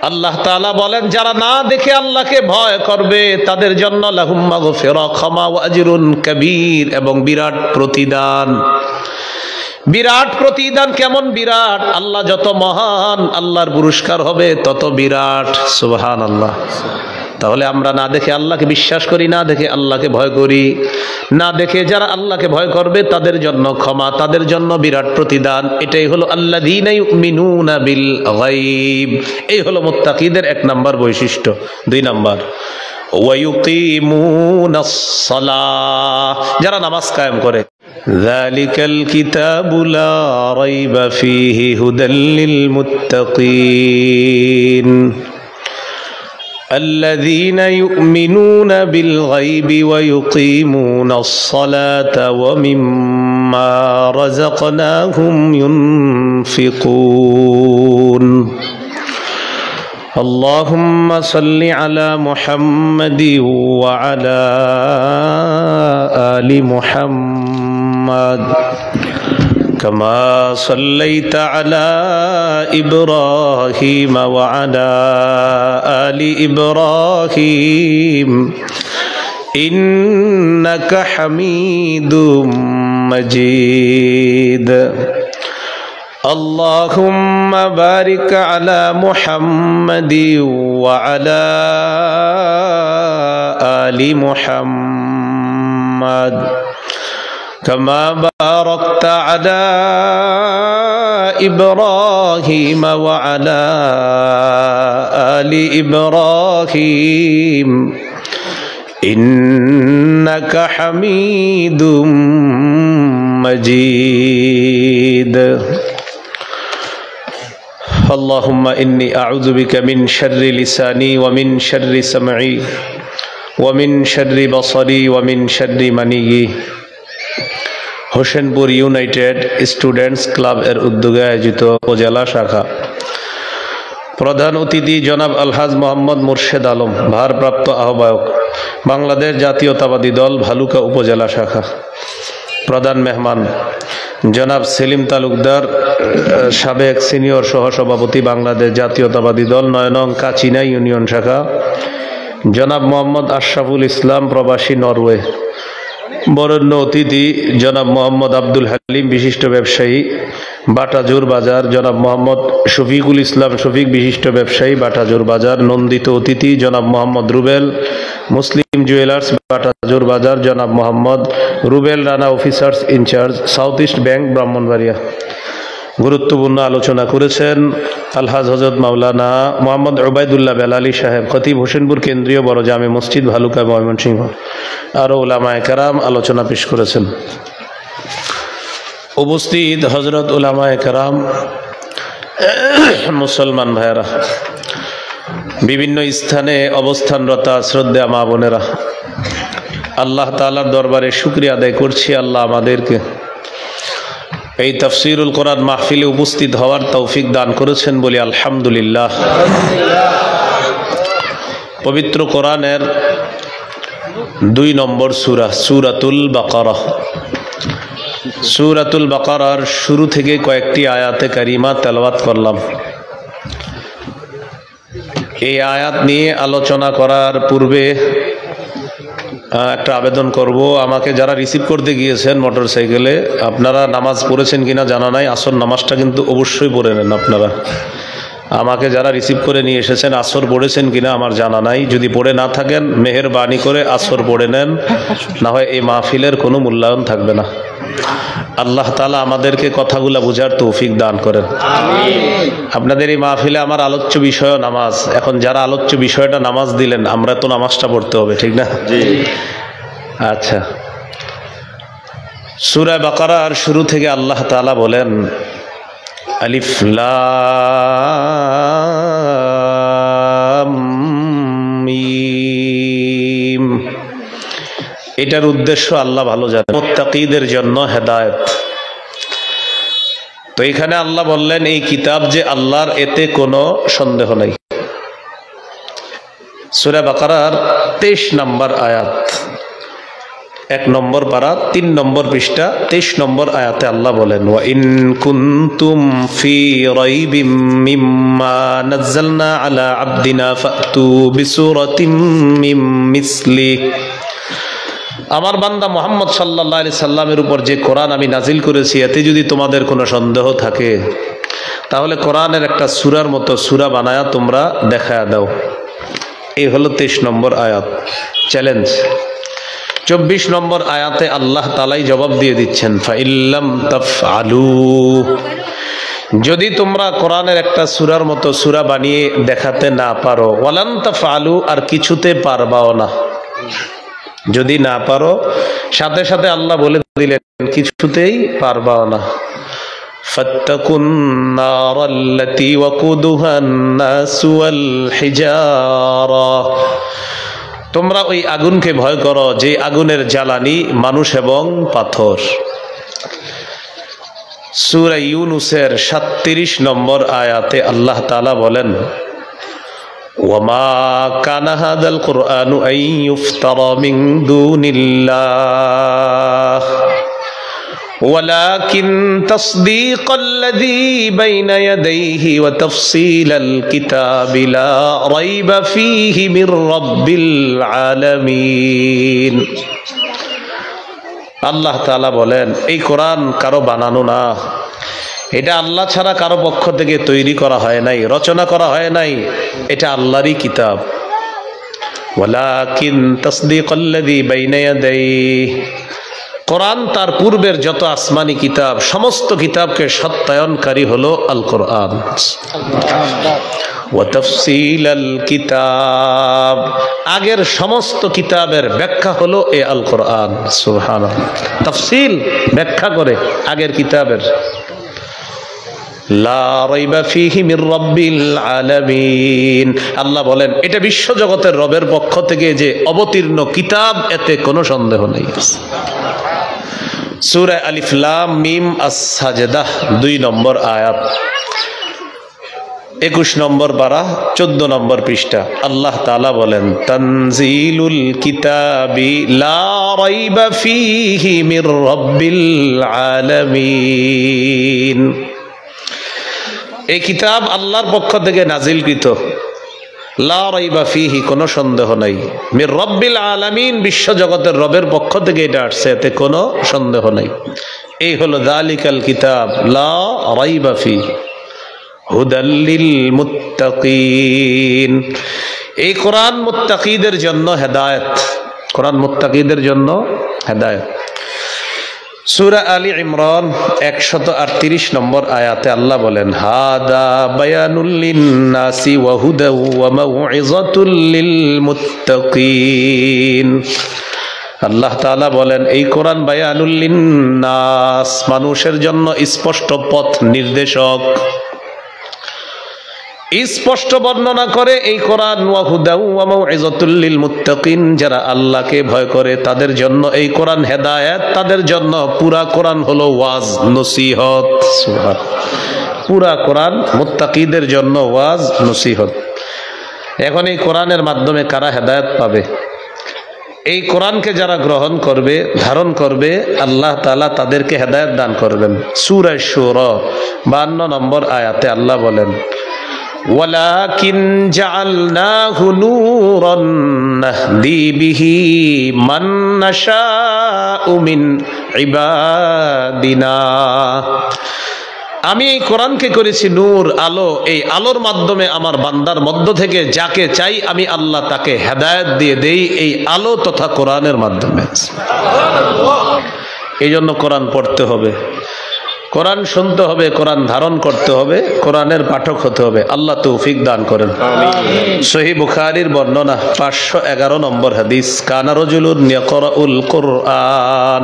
আল্লাহ তাআলা বলেন যারা না দেখে আল্লাহকে ভয় করবে তাদের জন্য লাহুম মাগফিরা, ক্ষমা, ওয়া আজরুন কাবীর, এবং বিরাট প্রতিদান। বিরাট প্রতিদান কেমন বিরাট? আল্লাহ যত মহান, আল্লাহর পুরস্কার হবে তত বিরাট। সুবহানাল্লাহ। তাহলে আমরা না দেখে আল্লাহকে বিশ্বাস করি, না দেখে আল্লাহকে ভয় করি। না দেখে যারা আল্লাহকে ভয় করবে তাদের জন্য ক্ষমা, তাদের জন্য বিরাট প্রতিদান। এটাই হলো আল্লাযীনা ইউমিনুনা বিল গায়ব। এই হলো মুত্তাকিদের 1 নম্বর বৈশিষ্ট্য। 2 নম্বর ওয়া ইউকিমুনাস সালাহ, যারা নামাজ কায়েম করে। যালিকাল কিতাবু লা রাইবা ফীহি হুদাল লিল মুত্তাকিন الذين يؤمنون بالغيب ويقيمون الصلاة ومما رزقناهم ينفقون اللهم صل على محمد وعلى آل محمد كما صليت على إبراهيم وعلى آل إبراهيم إنك حميد مجيد اللهم بارك على محمد وعلى آل محمد كما باركت على إبراهيم وعلى آل إبراهيم إنك حميد مجيد اللهم إني أعوذ بك من شر لساني ومن شر سمعي ومن شر بصري ومن شر مني। হোসেনপুর ইউনাইটেড স্টুডেন্টস ক্লাব এর উদ্যোগে আয়োজিত উপজেলা শাখা প্রধান অতিথি জনাব আলহাজ মোহাম্মদ মুর্শেদ আলম, ভারপ্রাপ্ত আহ্বায়ক, বাংলাদেশ জাতীয়তাবাদী দল ভালুকা উপজেলা শাখা। প্রধান মেহমান জনাব সেলিম তালুকদার, সাবেক সিনিয়র সহসভাপতি, বাংলাদেশ জাতীয়তাবাদী দল 9 নং কাচিনা ইউনিয়ন শাখা। জনাব মোহাম্মদ আশরাফুল ইসলাম, প্রবাসী, নরওয়ে। বরেণ্য অতিথি জনাব মোহাম্মদ আব্দুল হালিম, বিশিষ্ট ব্যবসায়ী, বাটাজোর বাজার। জনাব মোহাম্মদ শফিকুল ইসলাম শফিক, বিশিষ্ট ব্যবসায়ী, বাটাজোর বাজার। নন্দিত অতিথি জনাব মোহাম্মদ রুবেল, মুসলিম জুয়েলার্স, বাটাজোর বাজার। জনাব Mohammad Rubel Rana, officers in-charge, South East Bank, Brahmanbaria. গুরুত্বপূর্ণ আলোচনা করেছেন আলহাজ হযরত মাওলানা মোহাম্মদ উবাইদুল্লাহ বেলালী সাহেব, খতিব, হোসেনপুর কেন্দ্রীয় বড় জামে মসজিদ, ভালুকা, ময়মনসিংহ। আরও উলামায়ে কেরাম আলোচনা পেশ করেছেন। উপস্থিত হযরত উলামায়ে কেরাম, মুসলমান ভাইয়েরা, বিভিন্ন স্থানে অবস্থানরত শ্রদ্ধেয় মা বোনেরা, আল্লাহ তাআলার দরবারে শুকরিয়া আদায় করছি আল্লাহ আমাদেরকে এই তাফসীরুল কোরআন মাহফিলে উপস্থিত হওয়ার তৌফিক দান করেছেন বলি আলহামদুলিল্লাহ। পবিত্র কোরআনের 2 নম্বর সূরা, সূরাতুল বাকারা। সূরাতুল বাকারার শুরু থেকে কয়েকটি আয়াতে কারিমা তেলাওয়াত করলাম। এই আয়াত নিয়ে আলোচনা করার পূর্বে একটা আবেদন করব, আমাকে যারা রিসিভ করতে গিয়েছেন মোটরসাইকেলে, আপনারা নামাজ পড়েছেন কিনা জানা নাই, আসর নামাজটা কিন্তু অবশ্যই পড়ে নেন আপনারা। আমাকে যারা রিসিভ করে নিয়ে এসেছেন আসর পড়েছেন কিনা আমার জানা নাই, যদি পড়ে না থাকেন মেহেরবানি করে আসর পড়ে নেন, না হয় এই মাহফিলের কোনো মূল্যায়ন থাকবে না। আল্লাহ তাআলা আমাদেরকে কথাগুলা বুঝার তৌফিক দান করেন। আপনাদের এই মাহফিলে আমার আলোচ্য বিষয় নামাজ। এখন যারা আলোচ্য বিষয়টা নামাজ দিলেন, আমরা তো নামাজটা পড়তে হবে, ঠিক না? আচ্ছা, সূরা বাকারার শুরু থেকে আল্লাহ তাআলা বলেন আলিফ লাম মিম। এটার উদ্দেশ্য আল্লাহ ভালো জানেন, মুত্তাকীদের জন্য হেদায়েত। তো এখানে আল্লাহ বললেন এই কিতাব যে আল্লাহর, এতে কোনো সন্দেহ নাই। সূরা বাকারার 23 নম্বর আয়াত, 1 নম্বর পারা 3 নম্বর পৃষ্ঠা 23 নম্বর আয়াতে আল্লাহ বলেন, ওয়া ইন কুনতুম ফি রাইবিম মিম্মা নাযালনা আলা আবদিনা ফাতু বিসূরাতিম মিম মিসলি। আমার বান্দা মুহাম্মদ সাল্লাল্লাহু আলাইহি সাল্লামের উপর যে কোরআন আমি নাজিল করেছি, এতে যদি তোমাদের কোনো সন্দেহ থাকে তাহলে কোরআনের একটা সূরার মতো সূরা বানায়া তোমরা দেখায়া দাও। এই হলো 23 নম্বর আয়াত, চ্যালেঞ্জ। 24 নম্বর আয়াতে আল্লাহ তাআলাই জবাব দিয়ে দিচ্ছেন, ফাইল্লাম তাফআলু, যদি তোমরা কোরআনের একটা সূরার মতো সূরা বানিয়ে দেখাতে না পারো, ওয়ালান তাফআলু, আর কিছুতে পারবাও না। যদি না পারো, সাথে সাথে আল্লাহ বলে দিলেন কিছুতেই পারবাও না। ফাত্তাকুন নারাল্লাতী ওয়াকুদুহান নাসু ওয়াল হিজারা, তোমরা ওই আগুনকে ভয় করো যে আগুনের জ্বালানি মানুষ এবং পাথর। সূরা ইউনূসের 37 নম্বর আয়াতে আল্লাহ তাআলা বলেন, ওয়ামা কানা হাযাল কুরআনু আন ইফতারা মিন দুনিল্লাহ ওয়ালাকিন তাসদীকাল্লাযী বাইনা ইয়াদাইহি ওয়া তাফসীলাল কিতাবি লা রাইবা ফীহি মির রাব্বিল আলামিন। আল্লাহ তাআলা বলেন, এই কোরআন কারো বানানো না, এটা আল্লাহ ছাড়া কারো পক্ষ থেকে তৈরি করা হয় নাই, রচনা করা হয় নাই, এটা আল্লাহরই কিতাব। ওয়ালাকিন তাসদীকাল্লাযী বাইনা ইয়াদাইহি, কোরআন তার পূর্বের যত আসমানি কিতাব সমস্ত কিতাবকে সত্যায়নকারী হলো আল কোরআন। ওয়া তাফসীলাল কিতাব, আগের সমস্ত কিতাবের ব্যাখ্যা হলো এই আল কোরআন। সুবহানাল্লাহ, তাফসীল ব্যাখ্যা করে আগের কিতাবের। লা রাইবা ফীহি মির রাব্বিল আলামিন, আল্লাহ বলেন এটা বিশ্বজগতের রবের পক্ষ থেকে যে অবতীর্ণ কিতাব, এতে কোনো সন্দেহ নেই। সূরা আলিফ লাম মিম আস-সাজদাহ 2 নম্বর আয়াত, 21 নম্বর পারা 14 নম্বর পৃষ্ঠা আল্লাহ তাআলা বলেন, তানজিলুল কিতাবি লা রাইবা ফীহি মির রাব্বিল আলামিন, এই কিতাব আল্লাহর পক্ষ থেকে নাজিলকৃত, লা রাইবা ফীহি, কোনো সন্দেহ নাই, মির রাব্বিল আলামিন, বিশ্বজগতের রবের পক্ষ থেকে এটা আসছে, এতে কোনো সন্দেহ নাই। এই হলো যালিকাল কিতাব লা রাইবা ফীহি হুদাল লিল মুত্তাকিন, এই কোরআন মুত্তাকিদের জন্য হেদায়েত, কোরআন মুত্তাকিদের জন্য হেদায়েত। সূরা আলী ইমরান 138 নম্বর আয়াতে আল্লাহ বলেন, হাদা বায়ানুল লিন্নাসি ওয়া হুদা ওয়া মাউইযাতুল লিল মুত্তাকিন। আল্লাহ তাআলা বলেন, এই কোরআন বায়ানুল লিন্নাস, মানুষের জন্য স্পষ্ট পথ নির্দেশক, স্পষ্ট বর্ণনা করে এই কোরআন। ওয়া হুদা ওয়া মাউইযাতুল লিল মুত্তাকিন, যারা আল্লাহকে ভয় করে তাদের জন্য এই কোরআন হেদায়েত, তাদের জন্য পুরা কোরআন হলো ওয়াজ নসিহত। সুবহানাল্লাহ, পুরা কোরআন মুত্তাকিদের জন্য ওয়াজ নসিহত। এখন এই কোরআনের মাধ্যমে কারা হেদায়েত পাবে? এই কোরআনকে যারা গ্রহণ করবে, ধারণ করবে, আল্লাহ তাআলা তাদেরকে হেদায়েত দান করবেন। সূরা শুরা 52 নম্বর আয়াতে আল্লাহ বলেন, ওয়ালাকিন জাআলনাহু নূরান নাহদি বিহি মান নাশাউ মিন ইবাদিনা, আমি এই কোরআনকে করেছি নূর, আলো, এই আলোর মাধ্যমে আমার বান্দার মধ্য থেকে যাকে চাই আমি আল্লাহ তাকে হেদায়েত দিয়ে দেই, এই আলো তথা কোরআনের মাধ্যমে। এই জন্য কোরআন পড়তে হবে, কোরআন শুনতে হবে, কোরআন ধারণ করতে হবে, কোরআনের পাঠক হতে হবে। আল্লাহ তৌফিক দান করেন। সহিহ বুখারীর বর্ণনা 511 নম্বর হাদিস, কানা রাজুলুন ইয়াকরাউল কুরআন।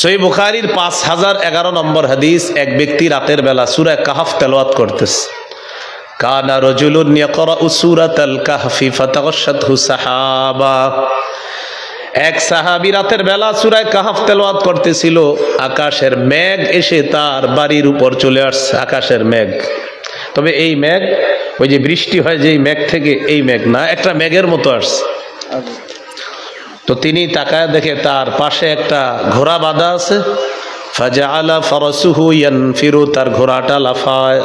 সহিহ বুখারীর 5011 নম্বর হাদিস, এক ব্যক্তি রাতের বেলা সূরা কাহফ তেলাওয়াত করতেছে। কানা রাজুলুন ইয়াকরাউ সূরাতাল কাহফি ফাতাগাশশাতহু সাহাবা, এক সাহাবী রাতের বেলা সূরা কাহফ তেলাওয়াত করতেছিল, আকাশের মেঘ এসে তার বাড়ির উপর চলে আসছে, আকাশের মেঘ। তবে এই মেঘ ওই যে বৃষ্টি হয় যেই মেঘ থেকে, এই মেঘ না, একটা মেঘের মতো আসছে। তো তিনি তাকায় দেখে তার পাশে একটা ঘোড়া বাঁধা আছে। ফাজআলা ফারাসুহু ইয়ানফিরু, তার ঘোড়াটা লাফায়।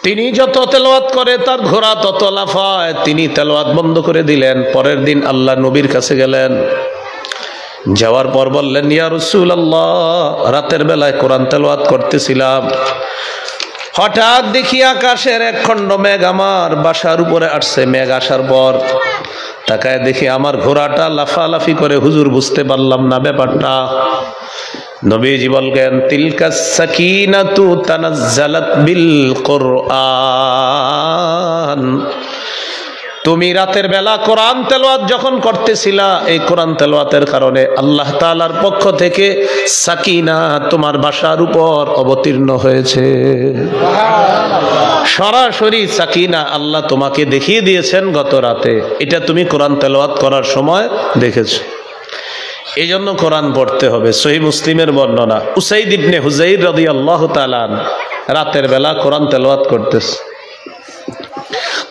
তিনি যত তেলাওয়াত করে তার ঘোড়া তত লাফায়। তিনি তেলাওয়াত বন্ধ করে দিলেন। পরের দিন আল্লাহ নবীর কাছে গেলেন। যাওয়ার পর বললেন, ইয়া রাসূলুল্লাহ, রাতের বেলায় কোরআন তেলাওয়াত করতেছিলাম, হঠাৎ দেখি আকাশের এক খণ্ড মেঘ আমার বাসার উপরে আসছে। মেঘ আসার পর তাকায় দেখি আমার ঘোড়াটা লাফালাফি করে। হুজুর, বুঝতে পারলাম না ব্যাপারটা। নবীজি বললেন, তিলকা সাকিনাতু তানাজ্জালাত বিল কুরআন। তুমি রাতের বেলা কোরআন তেলাওয়াত যখন করতেছিলা, এই কোরআন তেলাওয়াতের কারণে আল্লাহ তাআলার পক্ষ থেকে সাকিনা তোমার বাসার উপর অবতীর্ণ হয়েছে। সরাসরি সাকিনা আল্লাহ তোমাকে দেখিয়ে দিয়েছেন গত রাতে। এটা তুমি কোরআন তেলাওয়াত করার সময় দেখেছো। এই জন্য কোরআন পড়তে হবে। সহিহ মুসলিমের বর্ণনা, উসাইদ ইবনে হুযাইর রাদিয়াল্লাহু তাআলা রাতের বেলা কোরআন তেলাওয়াত করতেছে।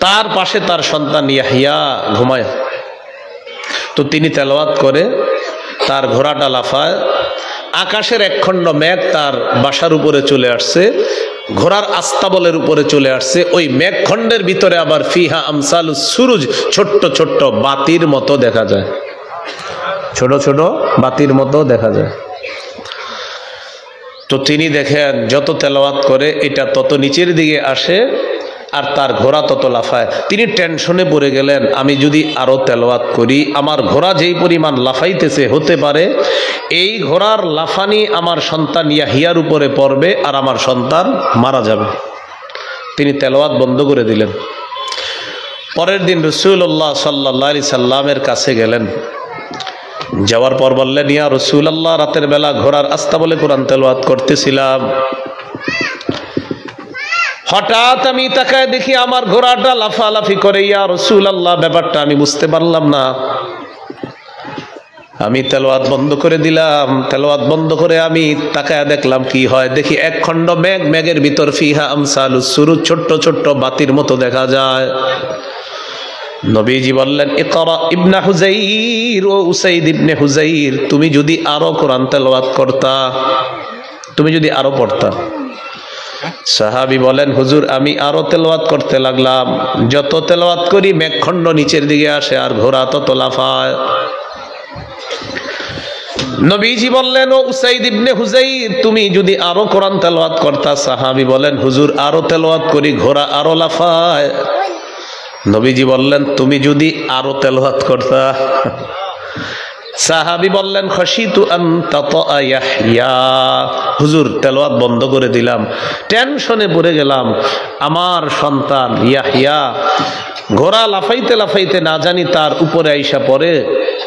তার পাশে তার সন্তান ইয়াহইয়া ঘুমায়। তো তিনি তেলাওয়াত করে, তার ঘোড়াটা লাফায়। আকাশের একখণ্ড মেঘ তার বাসার উপরে চলে আসছে, ঘোড়ার আস্তাবলের উপরে চলে আসছে। ওই মেঘখণ্ডের ভিতরে আবার ফিহা আমসালুস সুরুজ, ছোট্ট ছোট্ট বাতির মতো দেখা যায়। ছোট ছোট বাতির মতো দেখা যায়। তো তিনি দেখেন যত তেলাওয়াত করে এটা তত নিচের দিকে আসে আর তার ঘোড়া তত লাফায়। তিনি টেনশনে পড়ে গেলেন, আমি যদি আরো তেলাওয়াত করি, আমার ঘোড়া যেই পরিমাণ লাফাইতেছে, হতে পারে এই ঘোড়ার লাফানি আমার সন্তান ইয়াহিয়ার উপরে পড়বে আর আমার সন্তান মারা যাবে। তিনি তেলাওয়াত বন্ধ করে দিলেন। পরের দিন রাসূলুল্লাহ সাল্লাল্লাহু আলাইহি সাল্লামের কাছে গেলেন। যাওয়ার পর বললেন, ইয়া রাসূলুল্লাহ, রাতের বেলা ঘোড়ার আস্তাবলে কোরআন তেলাওয়াত করতেছিলাম, হঠাৎ আমি তাকায় দেখি আমার ঘোড়াটা লাফালাফি করে। ইয়া রাসূলুল্লাহ, ব্যাপারটা আমি বুঝতে পারলাম না। আমি তেলাওয়াত বন্ধ করে দিলাম। তেলাওয়াত বন্ধ করে আমি তাকায় দেখলাম কি হয়। দেখি এক খণ্ড মেঘ, মেঘের ভিতর ফিহা আমসালুস সুরুজ, ছোট্ট ছোট্ট বাতির মতো দেখা যায়। নবীজি বললেন, ইকরা ইবনে হুযাইর, ও উসাইদ ইবনে হুযাইর, তুমি যদি আরো কোরআন তেলাওয়াত করতা, তুমি যদি আরো পড়তা। সাহাবী বলেন, হুজুর, আমি আরো তেলাওয়াত করতে লাগলাম। যত তেলাওয়াত করি মেঘখণ্ড নিচের দিকে আসে আর ঘোড়া তত লাফায়। নবীজি বললেন, ও উসাইদ ইবনে হুযাইর, তুমি যদি আরো কোরআন তেলাওয়াত করতা। সাহাবী বলেন, হুজুর, আরো তেলাওয়াত করি, ঘোড়া আরো লাফায়। নবীজি বললেন, তুমি যদি আরো তেলাওয়াত করতা। সাহাবী বললেন, খাশিতু আন তাতা ইয়াহইয়া, হুজুর, তেলাওয়াত বন্ধ করে দিলাম, টেনশনে পড়ে গেলাম, আমার সন্তান ইয়াহইয়া ঘোড়া লাফাইতে লাফাইতে না জানি তার উপরে আইসা পড়ে,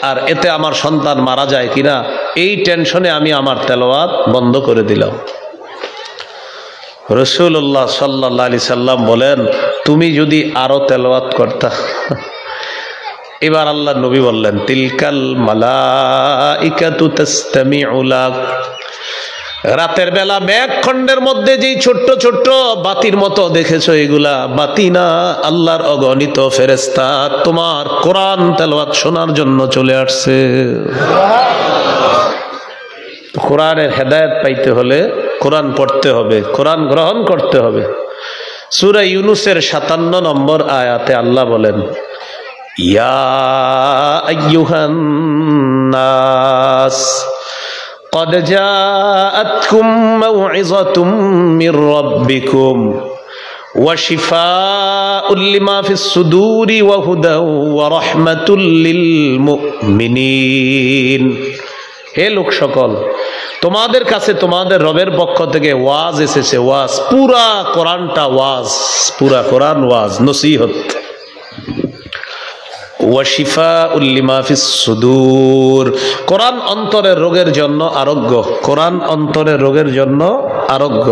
আর এতে আমার সন্তান মারা যায় কিনা, এই টেনশনে আমি আমার তেলাওয়াত বন্ধ করে দিলাম। রাসূলুল্লাহ সাল্লাল্লাহু আলাইহি সাল্লাম বলেন, তুমি যদি আরো তেলাওয়াত করতা। এবার আল্লাহ নবী বললেন, তিলকাল মালাইকাতু তাসতামিউ লাক। রাতের বেলা মেঘখণ্ডের মধ্যে যেই ছোট্ট ছোট্ট বাতির মতো দেখেছো, এগুলা বাতি না, আল্লাহর অগণিত ফেরেশতা তোমার কোরআন তেলাওয়াত শোনার জন্য চলে আসছে। কোরআনের হেদায়েত পাইতে হলে কোরআন পড়তে হবে, কোরআন গ্রহণ করতে হবে। সূরা ইউনূসের 57 নম্বর আয়াতে আল্লাহ বলেন, ইয়া আইয়ুহান নাস قد جاءتكم موعظة من ربكم وشفاء لما في الصدور وهدى ورحمة للمؤمنين। হে লোক সকল, তোমাদের কাছে তোমাদের রবের পক্ষ থেকে ওয়াজ এসেছে। ওয়াজ, পুরা কোরআনটা ওয়াজ, পুরা কোরআন ওয়াজ, নসিহত। ওয়াশিফাউল লিমা ফিস সুদূর, কোরআন অন্তরের রোগের জন্য আরোগ্য, কোরআন অন্তরের রোগের জন্য আরোগ্য।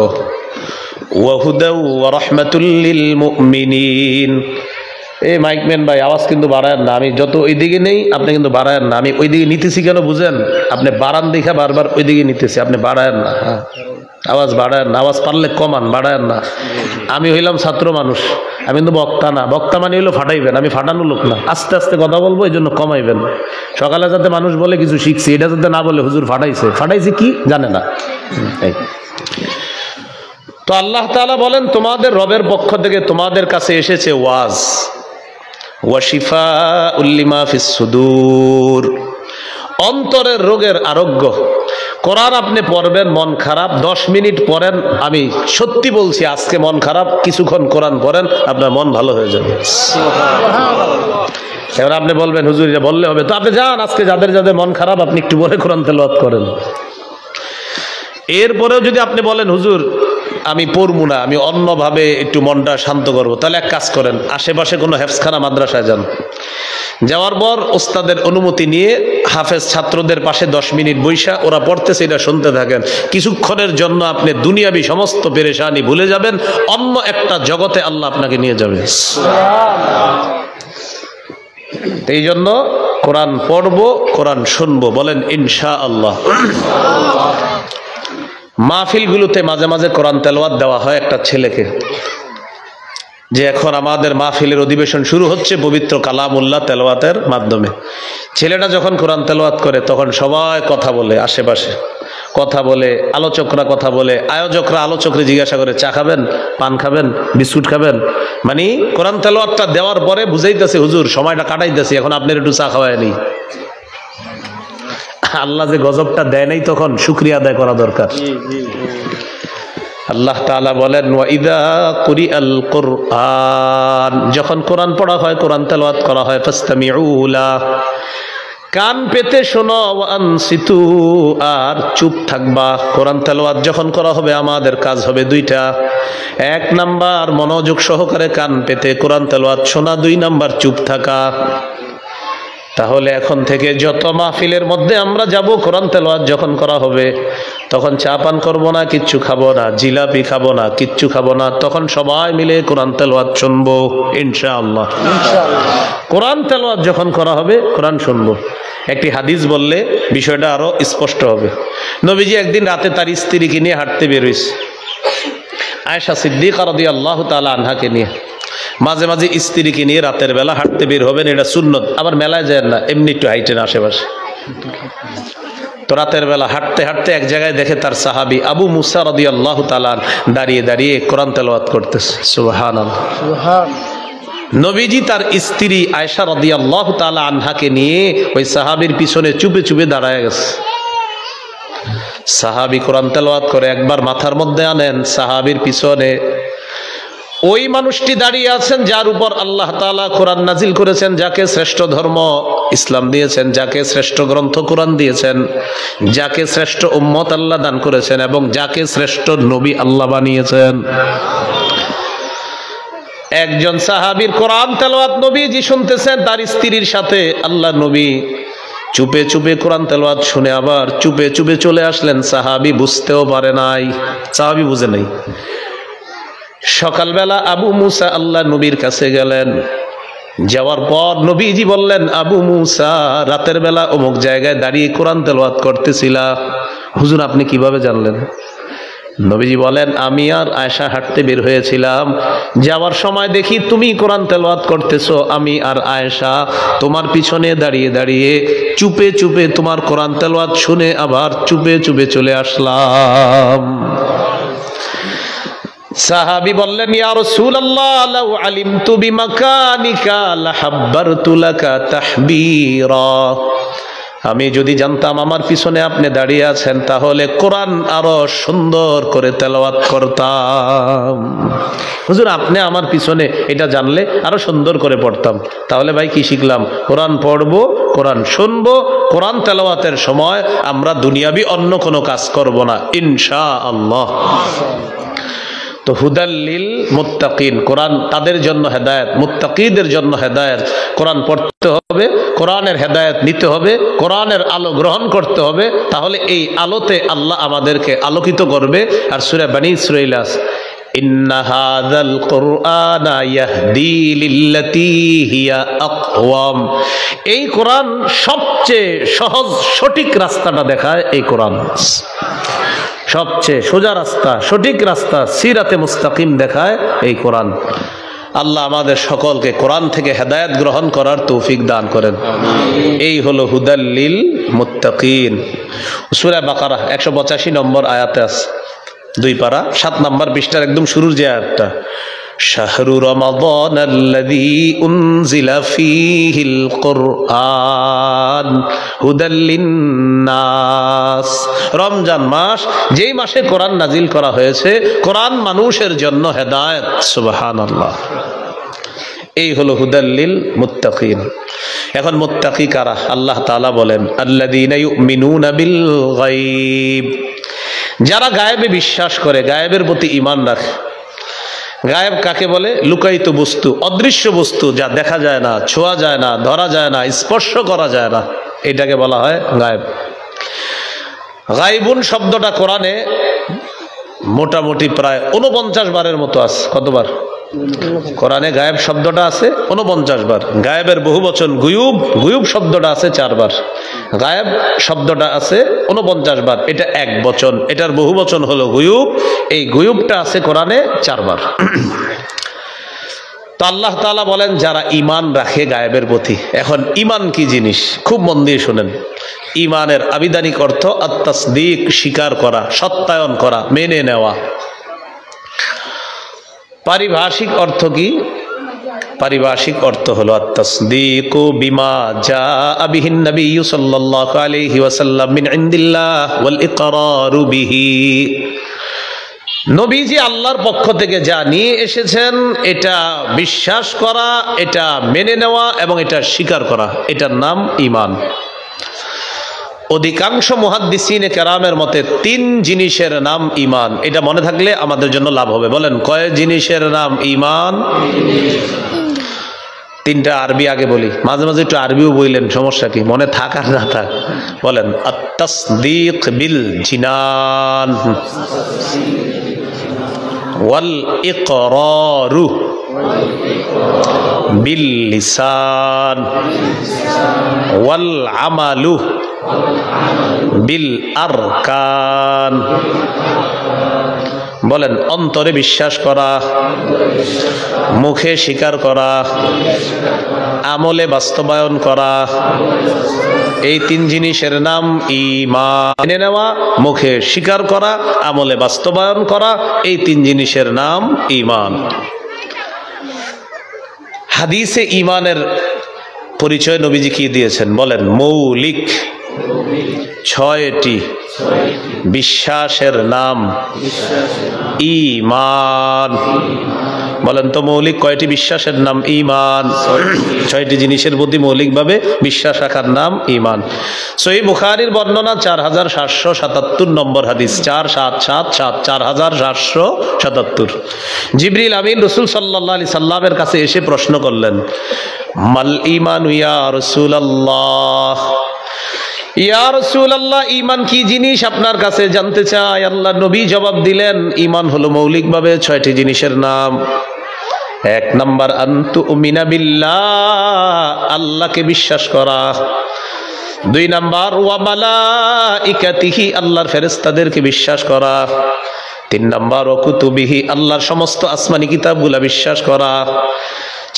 ওয়া হুদা ওয়া রাহমাতুল লিল মুমিনিন, এই মাইকম্যান ভাই আওয়াজ কিন্তু বাড়ায়েন না, আমি যত ওইদিকে নেই আপনি কিন্তু বাড়ায়েন না। আমি ওইদিকে নিতেছি কেন বুঝেন? আপনি বাড়ান দেখে বারবার ওইদিকে নিতেছি, আপনি বাড়ায়েন না। হ্যাঁ, আওয়াজ বাড়ায়েন না, আওয়াজ পারলে কমান, বাড়ায়েন না। আমি হইলাম ছাত্র মানুষ, আমি কিন্তু বক্তা না। বক্তা মানে হইলো ফাটাইবেন, আমি ফাটানো লোক না। আস্তে আস্তে কথা বলবো, এই জন্য কমাইবেন। সকালে যাতে মানুষ বলে কিছু শিখছি, এটা যাতে না বলে হুজুর ফাটাইছে। ফাটাইছে কি জানে না। তো আল্লাহ তাআলা বলেন তোমাদের রবের পক্ষ থেকে তোমাদের কাছে এসেছে ওয়াজ, ওয়াশিফাউল লিমা ফিস সুদূর, অন্তরের রোগের আরোগ্য। কোরআন আপনি পড়বেন, মন খারাপ 10 মিনিট পড়েন, আমি সত্যি বলছি আজকে মন খারাপ, কিছুক্ষণ কোরআন পড়েন, আপনার মন ভালো হয়ে যাবে। এবার আপনি বলবেন হুজুর এটা বললে হবে, তো আপনি যান আজকে যাদের যাদের মন খারাপ আপনি একটু পরে কোরআন তেলাওয়াত করেন। এরপরেও যদি আপনি বলেন হুজুর আমি পড়বো না, আমি অন্যভাবে একটু মনটা শান্ত করবো, তাহলে এক কাজ করেন, আশেপাশে কোনো হেফজখানা মাদ্রাসায় যান। যাওয়ার পর ওস্তাদের অনুমতি নিয়ে হাফেজ ছাত্রদের পাশে 10 মিনিট বৈশা ওরা পড়তেছে এটা শুনতে থাকেন। কিছুক্ষণের জন্য আপনি দুনিয়াবি সমস্ত পেরেশানি ভুলে যাবেন, অন্য একটা জগতে আল্লাহ আপনাকে নিয়ে যাবে। এই জন্য কোরআন পড়বো, কোরআন শুনবো, বলেন ইনশাআল্লাহ। মাহফিলগুলোতে মাঝে মাঝে কোরআন তেলাওয়াত দেওয়া হয় একটা ছেলেকে, যে এখন আমাদের মাহফিলের অধিবেশন শুরু হচ্ছে পবিত্র কালামুল্লাহ তেলাওয়াতের মাধ্যমে। ছেলেটা যখন কোরআন তেলাওয়াত করে তখন সবাই কথা বলে, আশেপাশে কথা বলে, আলোচকরা কথা বলে, আয়োজকরা আলোচকরা জিজ্ঞাসা করে চা খাবেন, পান খাবেন, বিস্কুট খাবেন। মানে কোরআন তেলাওয়াতটা দেওয়ার পরে বুঝাইতেছে হুজুর সময়টা কাটাইতেছি, এখন আপনার একটু চা খাওয়ায় নেই। আল্লাহ যে গজবটা দেয় নাই তখন শুকরিয়া আদায় করা দরকার। আল্লাহ তাআলা বলেন ওয়াইদা কুরিআল কুরআন, যখন কোরআন পড়া হয়, কোরআন তেলাওয়াত করা হয়, ফাসতামিউ লা, কান পেতে শোনো, ওয়া আনসিতু, আর চুপ থাকবা। কোরআন তেলাওয়াত যখন করা হবে আমাদের কাজ হবে দুইটা, 1 নাম্বার মনোযোগ সহকারে কান পেতে কোরআন তেলাওয়াত শোনা, 2 নাম্বার চুপ থাকা। তাহলে এখন থেকে যত মাহফিলের মধ্যে আমরা যাব, কোরআন তেলাওয়াত যখন করা হবে তখন চা পান করবো না, কিচ্ছু খাবো না, জিলাপি খাবো না, কিচ্ছু খাবো না, তখন সবাই মিলে কোরআন তেলাওয়াত শুনবো ইনশাআল্লাহ। কোরআন তেলাওয়াত যখন করা হবে কোরআন শুনবো। একটি হাদিস বললে বিষয়টা আরো স্পষ্ট হবে। নবীজি একদিন রাতে তার স্ত্রীকে নিয়ে হাঁটতে বের হয়েছে, আয়েশা সিদ্দিকা রাদিয়াল্লাহু তাআলা আনহাকে নিয়ে। মাঝে মাঝে স্ত্রীকে নিয়ে রাতের বেলা হাঁটতে বের হবেন, এটা সুন্নত। আবার মেলায় যায় না, এমনি একটু হাইটেন আশেপাশে। তো রাতের বেলা হাঁটতে হাঁটতে এক জায়গায় দেখে তার সাহাবী আবু মুসা রাদিয়াল্লাহু তাআলা দাঁড়িয়ে দাঁড়িয়ে কোরআন তেলাওয়াত করতেছে। সুবহানাল্লাহ। নবীজি তার স্ত্রী আয়েশা রাদিয়াল্লাহু তাআলা আনহাকে নিয়ে ওই সাহাবীর পিছনে চুপে চুপে দাঁড়ায় গেছে। সাহাবী কোরআন তেলাওয়াত করে, একবার মাথার মধ্যে আনেন, সাহাবীর পিছনে ওই মানুষটি দাঁড়িয়ে আছেন যার উপর আল্লাহ তাআলা কোরআন নাজিল করেছেন, যাকে শ্রেষ্ঠ ধর্ম ইসলাম দিয়েছেন, যাকে শ্রেষ্ঠ গ্রন্থ কোরআন দিয়েছেন, যাকে শ্রেষ্ঠ উম্মত আল্লাহ দান করেছেন এবং যাকে শ্রেষ্ঠ নবী আল্লাহ বানিয়েছেন। একজন সাহাবীর কোরআন তেলাওয়াত নবীজি শুনতেছেন তার স্ত্রীর সাথে, আল্লাহ নবী চুপে চুপে কোরআন তেলাওয়াত শুনে আবার চুপে চুপে চলে আসলেন। সাহাবী বুঝতেও পারে নাই, সাহাবী বুঝে নাই। সকালবেলা আবু মুসা আল্লাহ নবীর কাছে গেলেন, যাওয়ার পর নবীজি বললেন, আবু মুসা রাতের বেলা অমুক জায়গায় দাঁড়িয়ে কোরআন তেলাওয়াত করতেছিলা, হুজুর আপনি কিভাবে জানলেন? নবীজি বলেন, আমি আর আয়েশা হাঁটতে বের হয়েছিলাম, যাওয়ার সময় দেখি তুমি কোরআন তেলাওয়াত করতেছো, আমি আর আয়েশা তোমার পিছনে দাঁড়িয়ে দাঁড়িয়ে চুপে চুপে তোমার কোরআন তেলাওয়াত শুনে আবার চুপে চুপে চলে আসলাম। সাহাবী বললেন, ইয়া রাসূলুল্লাহ লাউ আলিমতু বিমাকানিকা লাহাব্বারতু লাকা তাহবীরা, আমি যদি জানতাম আমার পিছনে আপনি দাঁড়িয়ে আছেন তাহলে কোরআন আরো সুন্দর করে তেলাওয়াত করতাম। হুজুর আপনি আমার পিছনে এটা জানলে আরো সুন্দর করে পড়তাম। তাহলে ভাই কি শিখলাম? কোরআন পড়বো, কোরআন শুনবো, কোরআন তেলাওয়াতের সময় আমরা দুনিয়াবি অন্য কোনো কাজ করব না ইনশাআল্লাহ। তো হুদাল্লিল মুত্তাকিন, কোরআন তাদের জন্য হেদায়েত, মুত্তাকিদের জন্য হেদায়েত। কোরআন পড়তে হবে, কোরআনের হেদায়েত নিতে হবে, কোরআনের আলো গ্রহণ করতে হবে, তাহলে এই আলোতে আল্লাহ আমাদেরকে আলোকিত করবে। আর সূরা বনী ইসরাঈল ইন্না হাযাল কুরআনা ইয়াহদি লিল্লাতী হিয়া আকওয়াম। এই কোরআন সবচেয়ে সহজ সঠিক রাস্তাটা দেখায়। এই কোরআন সবচেয়ে সোজা রাস্তা, সঠিক রাস্তা, সিরাতে মুস্তাকিম দেখায় এই কোরআন। আল্লাহ আমাদের সকলকে কোরআন থেকে হেদায়েত গ্রহণ করার তৌফিক দান করেন। এই হলো হুদাল লিল মুত্তাকিন। সূরা বাকারা 185 নম্বর আয়াতে আছে, 2 পারা 7 নম্বর পৃষ্ঠার একদম শুরুর যে আয়াতটা, শাহরু রমাদানাল্লাযী উনজিলা ফীহিল কুরআন হুদাল লিন্নাস। রমজান মাস, যেই মাসে কোরআন নাজিল করা হয়েছে, কোরআন মানুষের জন্য হেদায়েত। সুবহানাল্লাহ। এই হলো হুদাল লিল মুত্তাকিন। এখন মুত্তাকি কারা? আল্লাহ তাআলা বলেন, আল্লাযীনা ইউমিনুনা বিল গায়ব। যারা গায়েবে বিশ্বাস করে, গায়েবের প্রতি ঈমান রাখে। গায়েব কাকে বলে? লুকায়িত বস্তু, অদৃশ্য বস্তু, যা দেখা যায় না, ছোঁয়া যায় না, ধরা যায় না, স্পর্শ করা যায় না, এটাকে বলা হয় গায়েব। গায়বুন শব্দটা কোরআনে মোটামুটি প্রায় 49 বারের মতো আছে। কতবার? কোরআনে গায়েব শব্দটা আছে 49 বার। গায়েবের বহু বচন গুয়ুব, গুয়ুব শব্দটা আছে 4 বার। গায়েব শব্দটা আছে 49 বার। এটা এক বচন, এটার বহু বচন হলো গুয়ুব। এই গুয়ুবটা আছে কোরআনে 4 বার। তো আল্লাহ তাআলা বলেন যারা ঈমান রাখে গায়েবের প্রতি। এখন ঈমান কি জিনিস? খুব মন দিয়ে শুনেন। ঈমানের আবিধানিক অর্থ আত-তাসদীক, স্বীকার করা, সত্যায়ন করা, মেনে নেওয়া। পারিভাষিক অর্থ কি? পারিভাষিক অর্থ হলো আত-তাসদীকু বিমা জাআ বিহিন নবী সাল্লাল্লাহু আলাইহি ওয়াসাল্লাম মিন ইনদিল্লাহ ওয়াল ইকরারু বিহি। নবীজি আল্লাহর পক্ষ থেকে যা নিয়ে এসেছেন এটা বিশ্বাস করা, এটা মেনে নেওয়া এবং এটা স্বীকার করা, এটার নাম ঈমান। অধিকাংশ মুহাদ্দিসিনে কেরামের মতে 3 জিনিসের নাম ঈমান। এটা মনে থাকলে আমাদের জন্য লাভ হবে। বলেন, কয় জিনিসের নাম ঈমান? 3টা আরবি আগে বলি, মাঝে মাঝে একটু আরবিও বললেন, সমস্যা কি? মনে থাক আর না থাক। বলেন, আত-তাসদীক বিল জিনান ওয়াল ইকরারু বিল লিসান ওয়াল আমালু বিল আরকান। বলেন, অন্তরে বিশ্বাস করা, মুখে স্বীকার করা, আমলে বাস্তবায়ন করা, এই 3 জিনিসের নাম ঈমান। মেনে নেওয়া, মুখে স্বীকার করা, আমলে বাস্তবায়ন করা, এই 3 জিনিসের নাম ঈমান। হাদিসে ঈমানের পরিচয় নবীজি কি দিয়েছেন? বলেন, মৌলিক 6টি বিশ্বাসের নাম ঈমান। বলেন তো, মৌলিক কয়টি বিশ্বাসের নাম ঈমান? 6টি জিনিসের প্রতি মৌলিকভাবে বিশ্বাস রাখার নাম ঈমান। সহিহ বুখারীর বর্ণনা 4777 নম্বর হাদিস, 4777, 4777। জিবরিল আমিন রাসূল সাল্লাল্লাহু আলাইহি সাল্লামের কাছে এসে প্রশ্ন করলেন, মাল ঈমানু ইয়া রাসূলুল্লাহ। ইয়া রাসূলুল্লাহ, ঈমান কি জিনিস আপনার কাছে জানতে চাই। আল্লাহ নবী জবাব দিলেন, ঈমান হলো মৌলিকভাবে 6টি জিনিসের নাম। 1 নাম্বার, আনতুমিনা বিল্লাহ, আল্লাহকে বিশ্বাস করা। 2 নাম্বার, ওয়া মালাইকাতিহি, আল্লাহর ফেরেশতাদেরকে বিশ্বাস করা। 3 নাম্বার, ওয়া কুতুবিহি, আল্লাহর সমস্ত আসমানি কিতাবগুলো বিশ্বাস করা।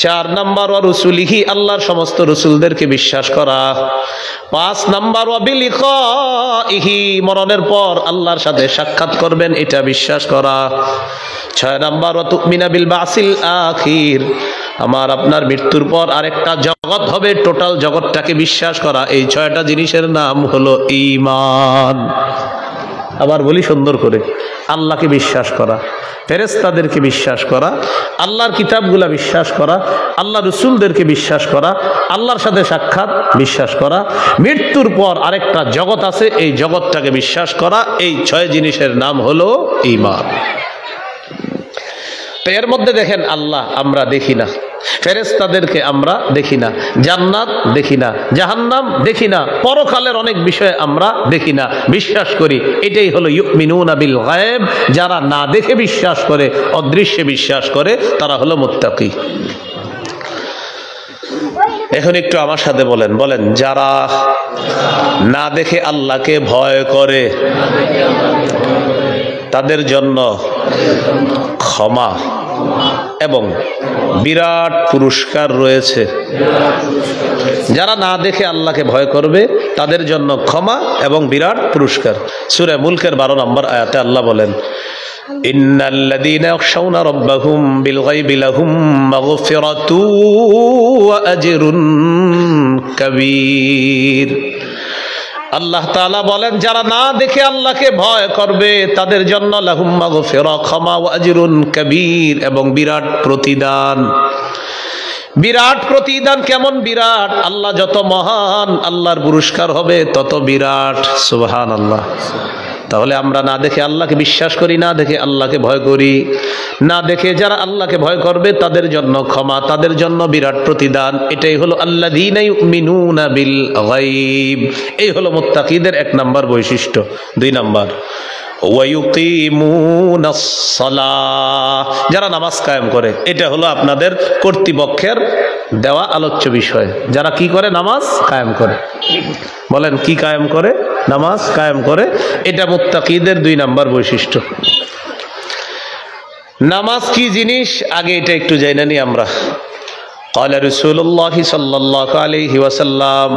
4 নাম্বার, ওয়া রুসুলিহি, আল্লাহর সমস্ত রসুলদেরকে বিশ্বাস করা। 5 নাম্বার, ওয়া বিলিকাইহি, মরণের পর আল্লাহর সাথে সাক্ষাৎ করবেন, এটা বিশ্বাস করা। 6 নাম্বার, ওয়া তুমিনা বিল বাসিল আখির, আমার আপনার মৃত্যুর পর আরেকটা জগৎ হবে, টোটাল জগৎটাকে বিশ্বাস করা। এই 6টা জিনিসের নাম হলো ঈমান। আবার বলি সুন্দর করে, আল্লাহকে বিশ্বাস করা, ফেরেশতাদেরকে বিশ্বাস করা, আল্লাহর কিতাবগুলা বিশ্বাস করা, আল্লাহ রসুলদেরকে বিশ্বাস করা, আল্লাহর সাথে সাক্ষাৎ বিশ্বাস করা, মৃত্যুর পর আরেকটা জগৎ আছে, এই জগৎটাকে বিশ্বাস করা। এই 6 জিনিসের নাম হলো ঈমান। তো এর মধ্যে দেখেন, আল্লাহ আমরা দেখি না, ফেরেশতাদেরকে আমরা দেখি না, জান্নাত দেখি না, জাহান্নাম দেখি না, পরকালের অনেক বিষয় আমরা দেখি না, বিশ্বাস করি। এটাই হলো ইউমিনুনা বিল গায়ব। যারা না দেখে বিশ্বাস করে, অদৃশ্যে বিশ্বাস করে, তারা হলো মুত্তাকি। এখন একটু আমার সাথে বলেন, বলেন যারা না দেখে আল্লাহকে ভয় করে তাদের জন্য ক্ষমা এবং বিরাট পুরস্কার রয়েছে। যারা না দেখে আল্লাহকে ভয় করবে তাদের জন্য ক্ষমা এবং বিরাট পুরস্কার। সূরা মুলকের 12 নম্বর আয়াতে আল্লাহ বলেন, ইন্নাল্লাযীনা ইয়াখশাউনা রাব্বাহুম বিল গায়বি লাহুম মাগফিরাতু ওয়া আজরুন কাবীর। আল্লাহ তাআলা বলেন, যারা না দেখে আল্লাহকে ভয় করবে তাদের জন্য লাহুম মাগফিরা, ক্ষমা, ওয়া আজরুন কাবীর, এবং বিরাট প্রতিদান। বিরাট প্রতিদান কেমন বিরাট? আল্লাহ যত মহান, আল্লাহর পুরস্কার হবে তত বিরাট। সুবহানাল্লাহ। তাহলে আমরা না দেখে আল্লাহকে বিশ্বাস করি, না দেখে আল্লাহকে ভয় করি। না দেখে যারা আল্লাহকে ভয় করবে তাদের জন্য ক্ষমা, তাদের জন্য বিরাট প্রতিদান। এটাই হলো আল্লাযীনা ইউমিনুনা বিল গায়ব। এই হলো মুত্তাকিদের 1 নম্বর বৈশিষ্ট্য। 2 নম্বর, ওয়া ইউকিমুনাস সালাহ, যারা নামাজ কায়েম করে। এটা হলো আপনাদের কর্তৃপক্ষের দেওয়া আলোচ্য বিষয়। যারা কি করে? নামাজ কায়েম করে। বলেন, কি কায়েম করে? নামাজ কায়েম করে। এটা মুত্তাকিদের 2 নম্বর বৈশিষ্ট্য। নামাজ কি জিনিস আগে এটা একটু জেনে নিই আমরা। قال رسول الله صلى الله عليه وسلم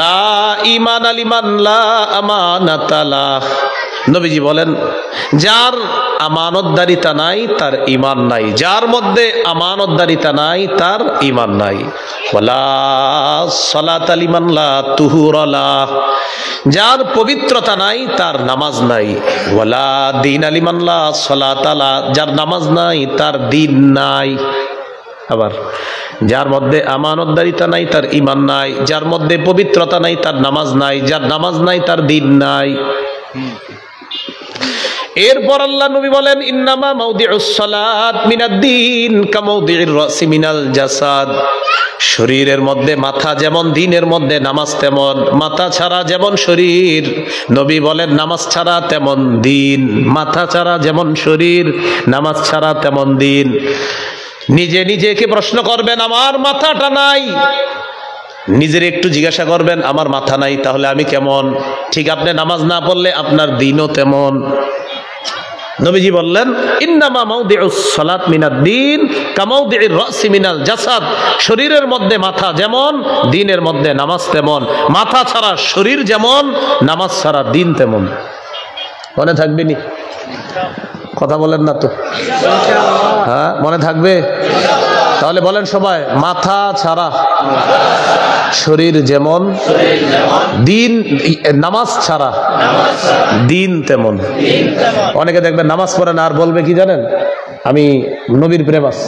لا ঈমান লিমান লা আমানাতা লাহ। নবীজি বলেন, যার আমানতদারিতা নাই তার ঈমান নাই, যার মধ্যে আমানতদারিতা নাই তার ঈমান নাই। ওয়ালা সালাতা লিমান লা তুহুরা লাহ, যার পবিত্রতা নাই তার নামাজ নাই। ওয়ালা দীন লিমান লা সালাতা লাহ, যার নামাজ নাই তার দিন নাই। আবার, যার মধ্যে আমানতদারিতা নাই তার ঈমান নাই, যার মধ্যে পবিত্রতা নাই তার নামাজ নাই, যার নামাজ নাই তার দিন নাই। এরপর আল্লাহ নবী বলেন, ইন্নামা মাউদিউস সালাত মিনাদ-দ্বীন কামাউদিউর রাসি মিনাল জাসাদ। শরীরের মধ্যে মাথা যেমন, দিনের মধ্যে নামাজ তেমন। মাথা ছাড়া যেমন শরীর, নবী বলেন নামাজ ছাড়া তেমন দিন। মাথা ছাড়া যেমন শরীর, নামাজ ছাড়া তেমন দিন। নিজে নিজেকে প্রশ্ন করবেন, আমার মাথাটা নাই। নিজের একটু জিজ্ঞাসা করবেন, আমার মাথা নাই, তাহলে আমি কেমন? ঠিক আপনি নামাজ না পড়লে আপনার দিনও তেমন। নবীজি বললেন, ইন্নামা মাউদিউস সালাত মিনাদ-দ্বীন কামাউদিউর রাসি মিনাল জাসাদ। শরীরের মধ্যে মাথা যেমন, দিনের মধ্যে নামাজ তেমন। মাথা ছাড়া শরীর যেমন, নামাজ ছাড়া দিন তেমন। মনে থাকবে নি? কথা বলেন না তো? হ্যাঁ, মনে থাকবে? তাহলে বলেন সবাই, মাথা ছাড়া শরীর যেমন, দিন, নামাজ ছাড়া দিন তেমন। অনেকে দেখবেন নামাজ পড়ে না, আর বলবে কি জানেন? আমি নবীর প্রেম আছে।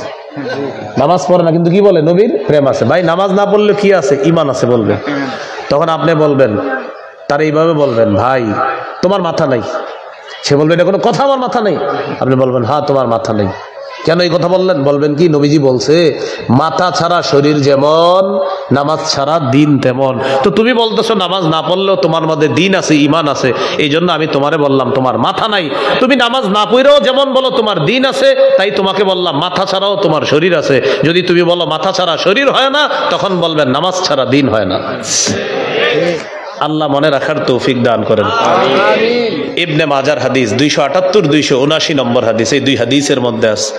নামাজ পড়ে না কিন্তু কি বলে? নবীর প্রেম আছে। ভাই, নামাজ না পড়লে কি আছে? ঈমান আছে বলবে। তখন আপনি বলবেন, তার এইভাবে বলবেন, ভাই তোমার মাথা নাই। সে বলবে, এটা কোনো কথা, আমার মাথা নেই। আপনি বলবেন, হ্যাঁ তোমার মাথা নেই। কেন এই কথা বললেন? বলবেন কি, নবীজি বলছে মাথা ছাড়া শরীর যেমন, নামাজ ছাড়া দিন তেমন। তো তুমি বলতেছো নামাজ না পড়লেও তোমার মধ্যে দিন আছে, ঈমান আছে, এই জন্য আমি তোমারে বললাম তোমার মাথা নাই। তুমি নামাজ না পড়েও যেমন বলো তোমার দিন আছে, তাই তোমাকে বললাম মাথা ছাড়াও তোমার শরীর আছে। যদি তুমি বলো মাথা ছাড়া শরীর হয় না, তখন বলবেন নামাজ ছাড়া দিন হয় না। আল্লাহ মনে রাখার তৌফিক দান করেন। ইবনে মাজার হাদিস 278 279 নম্বর হাদিস। এই 2 হাদিসের মধ্যে আছে,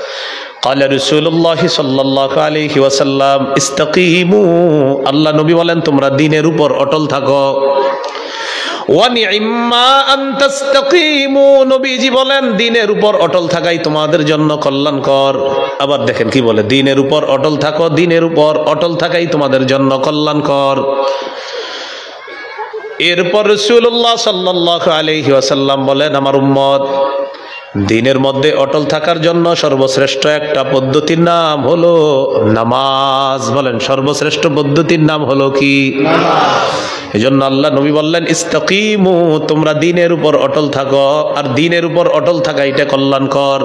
قال رسول الله صلى الله عليه وسلم استقيموا, আল্লাহ নবী বলেন তোমরা দ্বীনের উপর অটল থাকো। ওয়া নি'ম্মা আন তাস্তাকিমু, নবীজি বলেন দ্বীনের উপর অটল থাকাই তোমাদের জন্য কল্যাণকর। আবার দেখেন কি বলে, দ্বীনের উপর অটল থাকো, দ্বীনের উপর অটল থাকাই তোমাদের জন্য কল্যাণকর। এরপর রাসূলুল্লাহ সাল্লাল্লাহু আলাইহি ওয়াসাল্লাম বলেন, আমার উম্মত দিনের মধ্যে অটল থাকার জন্য সর্বশ্রেষ্ঠ একটা পদ্ধতির নাম হলো নামাজ। বলেন, সর্বশ্রেষ্ঠ পদ্ধতির নাম হলো কি? এজন্য আল্লাহ নবী বললেন, ইস্তাকিমু, তোমরা দিনের উপর অটল থাকো। আর দিনের উপর অটল থাকা এটা কল্যাণকর।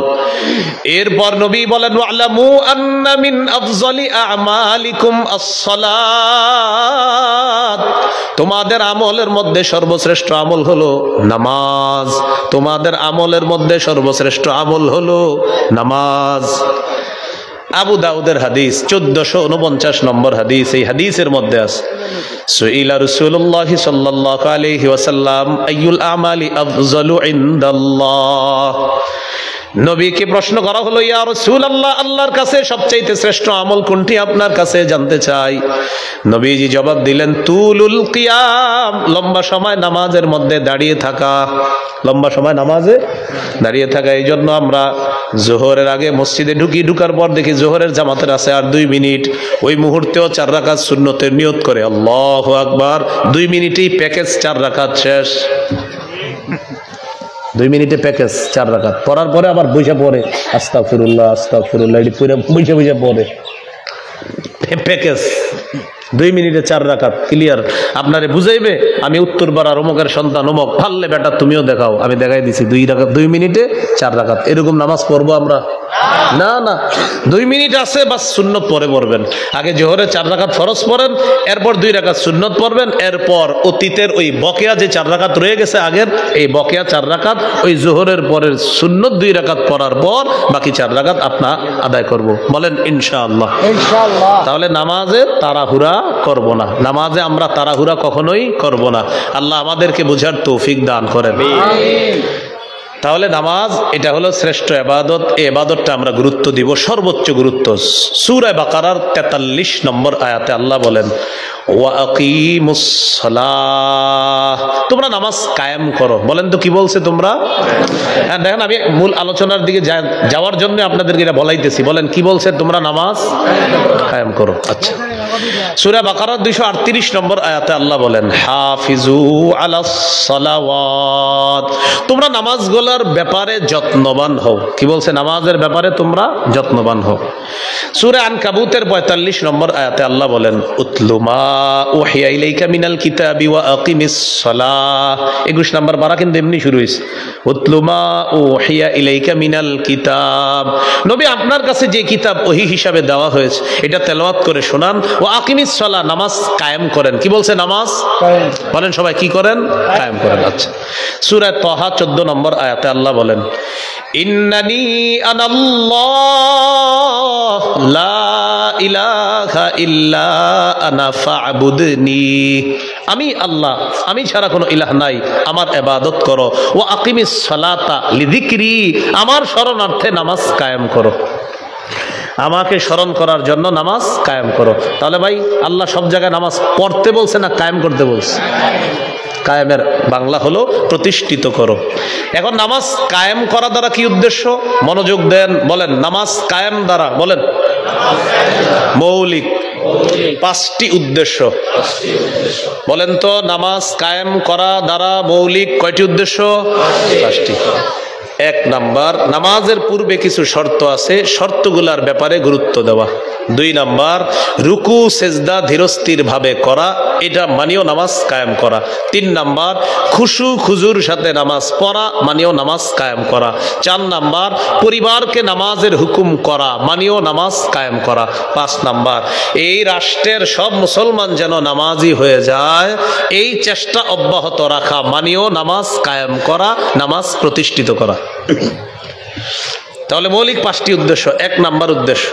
এরপর নবী বলেন, ওয়ালামু আন্না মিন আফজালি আমালিকুম আস-সালাত, তোমাদের আমলের মধ্যে সর্বশ্রেষ্ঠ আমল হলো নামাজ। তোমাদের আমলের মধ্যে সর্বশ্রেষ্ঠ আমল হলো নামাজ। আবু দাউদের হাদিস 1449 নম্বর হাদিস। এই হাদিসের মধ্যে আছে, সুইলা রাসূলুল্লাহ সাল্লাল্লাহু আলাইহি ওয়াসাল্লাম আইয়ুল আমালি আফজালু ইনদাল্লাহ, নবীকে প্রশ্ন করা হলো, ইয়া রাসূলুল্লাহ, আল্লাহর কাছে সবচেয়ে শ্রেষ্ঠ আমল কোনটি আপনার কাছে জানতে চাই। নবীজি জবাব দিলেন, তুলুল কিয়াম, লম্বা সময় নামাজের মধ্যে দাঁড়িয়ে থাকা। লম্বা সময় নামাজে দাঁড়িয়ে থাকা। এই জন্য আমরা জোহরের আগে মসজিদে ঢুকার পর দেখি জোহরের জামাতের আছে আর 2 মিনিট, ওই মুহূর্তেও 4 রাকাত সুন্নতের নিয়ত করে আল্লাহু আকবার, 2 মিনিটেই প্যাকেজ 4 রাকাত শেষ। 2 মিনিটে প্যাকেজ 4 রাকাত পড়ার পরে আবার বইসা পড়ে আস্তাগফিরুল্লাহ আস্তাগফিরুল্লাহ, এটি পুরো বইসা পড়ে প্যাকেজ। 2 মিনিটে 4 রাকাত ক্লিয়ার। আপনারে বুঝাইবে, আমি উত্তরপাড়ার অমুকের সন্তান অমুক, পারলে বেটা তুমিও দেখাও, আমি দেখাই দিছি 2 মিনিটে 4 রাকাত। এরকম নামাজ পড়বো আমরা? না না, 2 মিনিট আছে, বাস সুন্নত পরে পড়বেন। আগে জোহরে 4 রাকাত ফরজ পড়েন, এরপর 2 রাকাত সুন্নত পড়বেন, এরপর অতীতের ওই বকেয়া যে 4 রাকাত রয়ে গেছে আগের, এই বকেয়া 4 রাকাত ওই জোহরের পরের সুন্নত 2 রাকাত পড়ার পর বাকি 4 রাকাত আপনা আদায় করব। বলেন ইনশাআল্লাহ। ইনশাআল্লাহ। তাহলে নামাজে তাড়াহুড়া করব না, নামাজে আমরা তাড়াহুড়া কখনোই করব না। আল্লাহ আমাদেরকে বুঝার তৌফিক দান করেন। আমিন। তাহলে নামাজ এটা হলো শ্রেষ্ঠ ইবাদত। এই ইবাদতটা আমরা গুরুত্ব দিব, সর্বোচ্চ গুরুত্ব। সূরা বাকারার 43 নম্বর আয়াতে আল্লাহ বলেন, ওয়া আকিমুস সালাহ, তোমরা নামাজ কায়েম করো। বলেন তো কি বলছে তোমরা? হ্যাঁ, দেখেন আমি মূল আলোচনার দিকে যাওয়ার জন্য আপনাদেরকে এটা বলাইতেছি। বলেন কি বলছে? তোমরা নামাজ কায়েম করো। আচ্ছা, সূরা বাকারার 238 নম্বর আয়াতে আল্লাহ বলেন, হাফিজু আলাস সালাওয়াত, তোমরা নামাজগুলোর ব্যাপারে যত্নবান হও। কি বলছে? নামাজের ব্যাপারে তোমরা যত্নবান হও। সূরা আনকাবুতের 45 নম্বর আয়াতে আল্লাহ বলেন, উতলু মা উহিয়া ইলাইকা মিনাল কিতাবি ওয়া আকিমিস সালাহ। 21 নম্বর পারা কিন্তু এমনি শুরু হইছে, উতলু মা উহিয়া ইলাইকা মিনাল কিতাব, নবী আপনার কাছে যে কিতাব ওহী হিসাবে দেওয়া হয়েছে এটা তেলাওয়াত করে শোনান। ও আকিমিস সালাহ, নামাজ কায়েম করেন। কি বলছে? নামাজ কায়েম। বলেন সবাই কি করেন? কায়েম করেন। আচ্ছা, সূরা তাহা 14 নম্বর আয়াতে আল্লাহ বলেন, ইন্নানি আনাল্লাহ লা ইলাহা ইল্লা আনা ফা'বুদনি, আমি আল্লাহ, আমি ছাড়া কোনো ইলাহ নাই, আমার ইবাদত করো। ওয়া আকিমিস সালাতা লিযিকরি, আমার শরণার্থে নামাজ কায়েম করো, আমাকে স্মরণ করার জন্য নামাজ কায়েম করো। তাহলে ভাই আল্লাহ সব জায়গায় নামাজ পড়তে বলছে না কায়েম করতে বলছে? কায়েমের বাংলা হলো প্রতিষ্ঠিত করো। এখন নামাজ কায়েম করা দ্বারা কি উদ্দেশ্য? মনোযোগ দেন, বলেন নামাজ কায়েম দ্বারা, বলেন মৌলিক 5টি উদ্দেশ্য। বলেন তো নামাজ কায়েম করা দ্বারা মৌলিক কয়টি উদ্দেশ্য? 5টি। 1 নাম্বার, নামাজের পূর্বে কিছু শর্ত আছে, শর্তগুলার ব্যাপারে গুরুত্ব দেওয়া। 2 নাম্বার, রুকু সেজদা ধীরস্থির ভাবে করা, এটা মানিও নামাজ কায়েম করা। 3 নাম্বার, খুশু খুজুর সাথে নামাজ পড়া, মানিও নামাজ কায়েম করা। 4 নাম্বার, পরিবারকে নামাজের হুকুম করা, মানিও নামাজ কায়েম করা। 5 নাম্বার, এই রাষ্ট্রের সব মুসলমান যেন নামাজি হয়ে যায় এই চেষ্টা অব্যাহত রাখা, মানিও নামাজ কায়েম করা, নামাজ প্রতিষ্ঠিত করা। তাহলে মৌলিক 5টি উদ্দেশ্য। 1 নাম্বার উদ্দেশ্য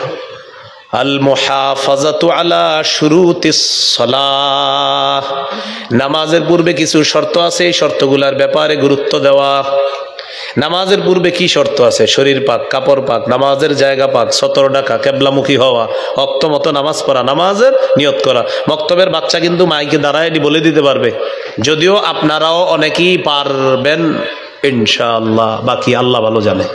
আল মুহাফাজাতু আলা শুরুতিস সালাহ, নামাজের পূর্বে কিছু শর্ত আছে, এই শর্তগুলোর ব্যাপারে গুরুত্ব দেওয়া। নামাজের পূর্বে কি শর্ত আছে? শরীর পাক, কাপড় পাক, নামাজের জায়গা পাক, সতর ডাকা, কেবলামুখী হওয়া, ওয়াক্ত মতো নামাজ পড়া, নামাজের নিয়ত করা। মক্তবের বাচ্চা কিন্তু মাইকে দাঁড়ায় বলে দিতে পারবে, যদিও আপনারাও অনেকেই পারবেন ইনশাআল্লাহ, বাকি আল্লাহ ভালো জানে।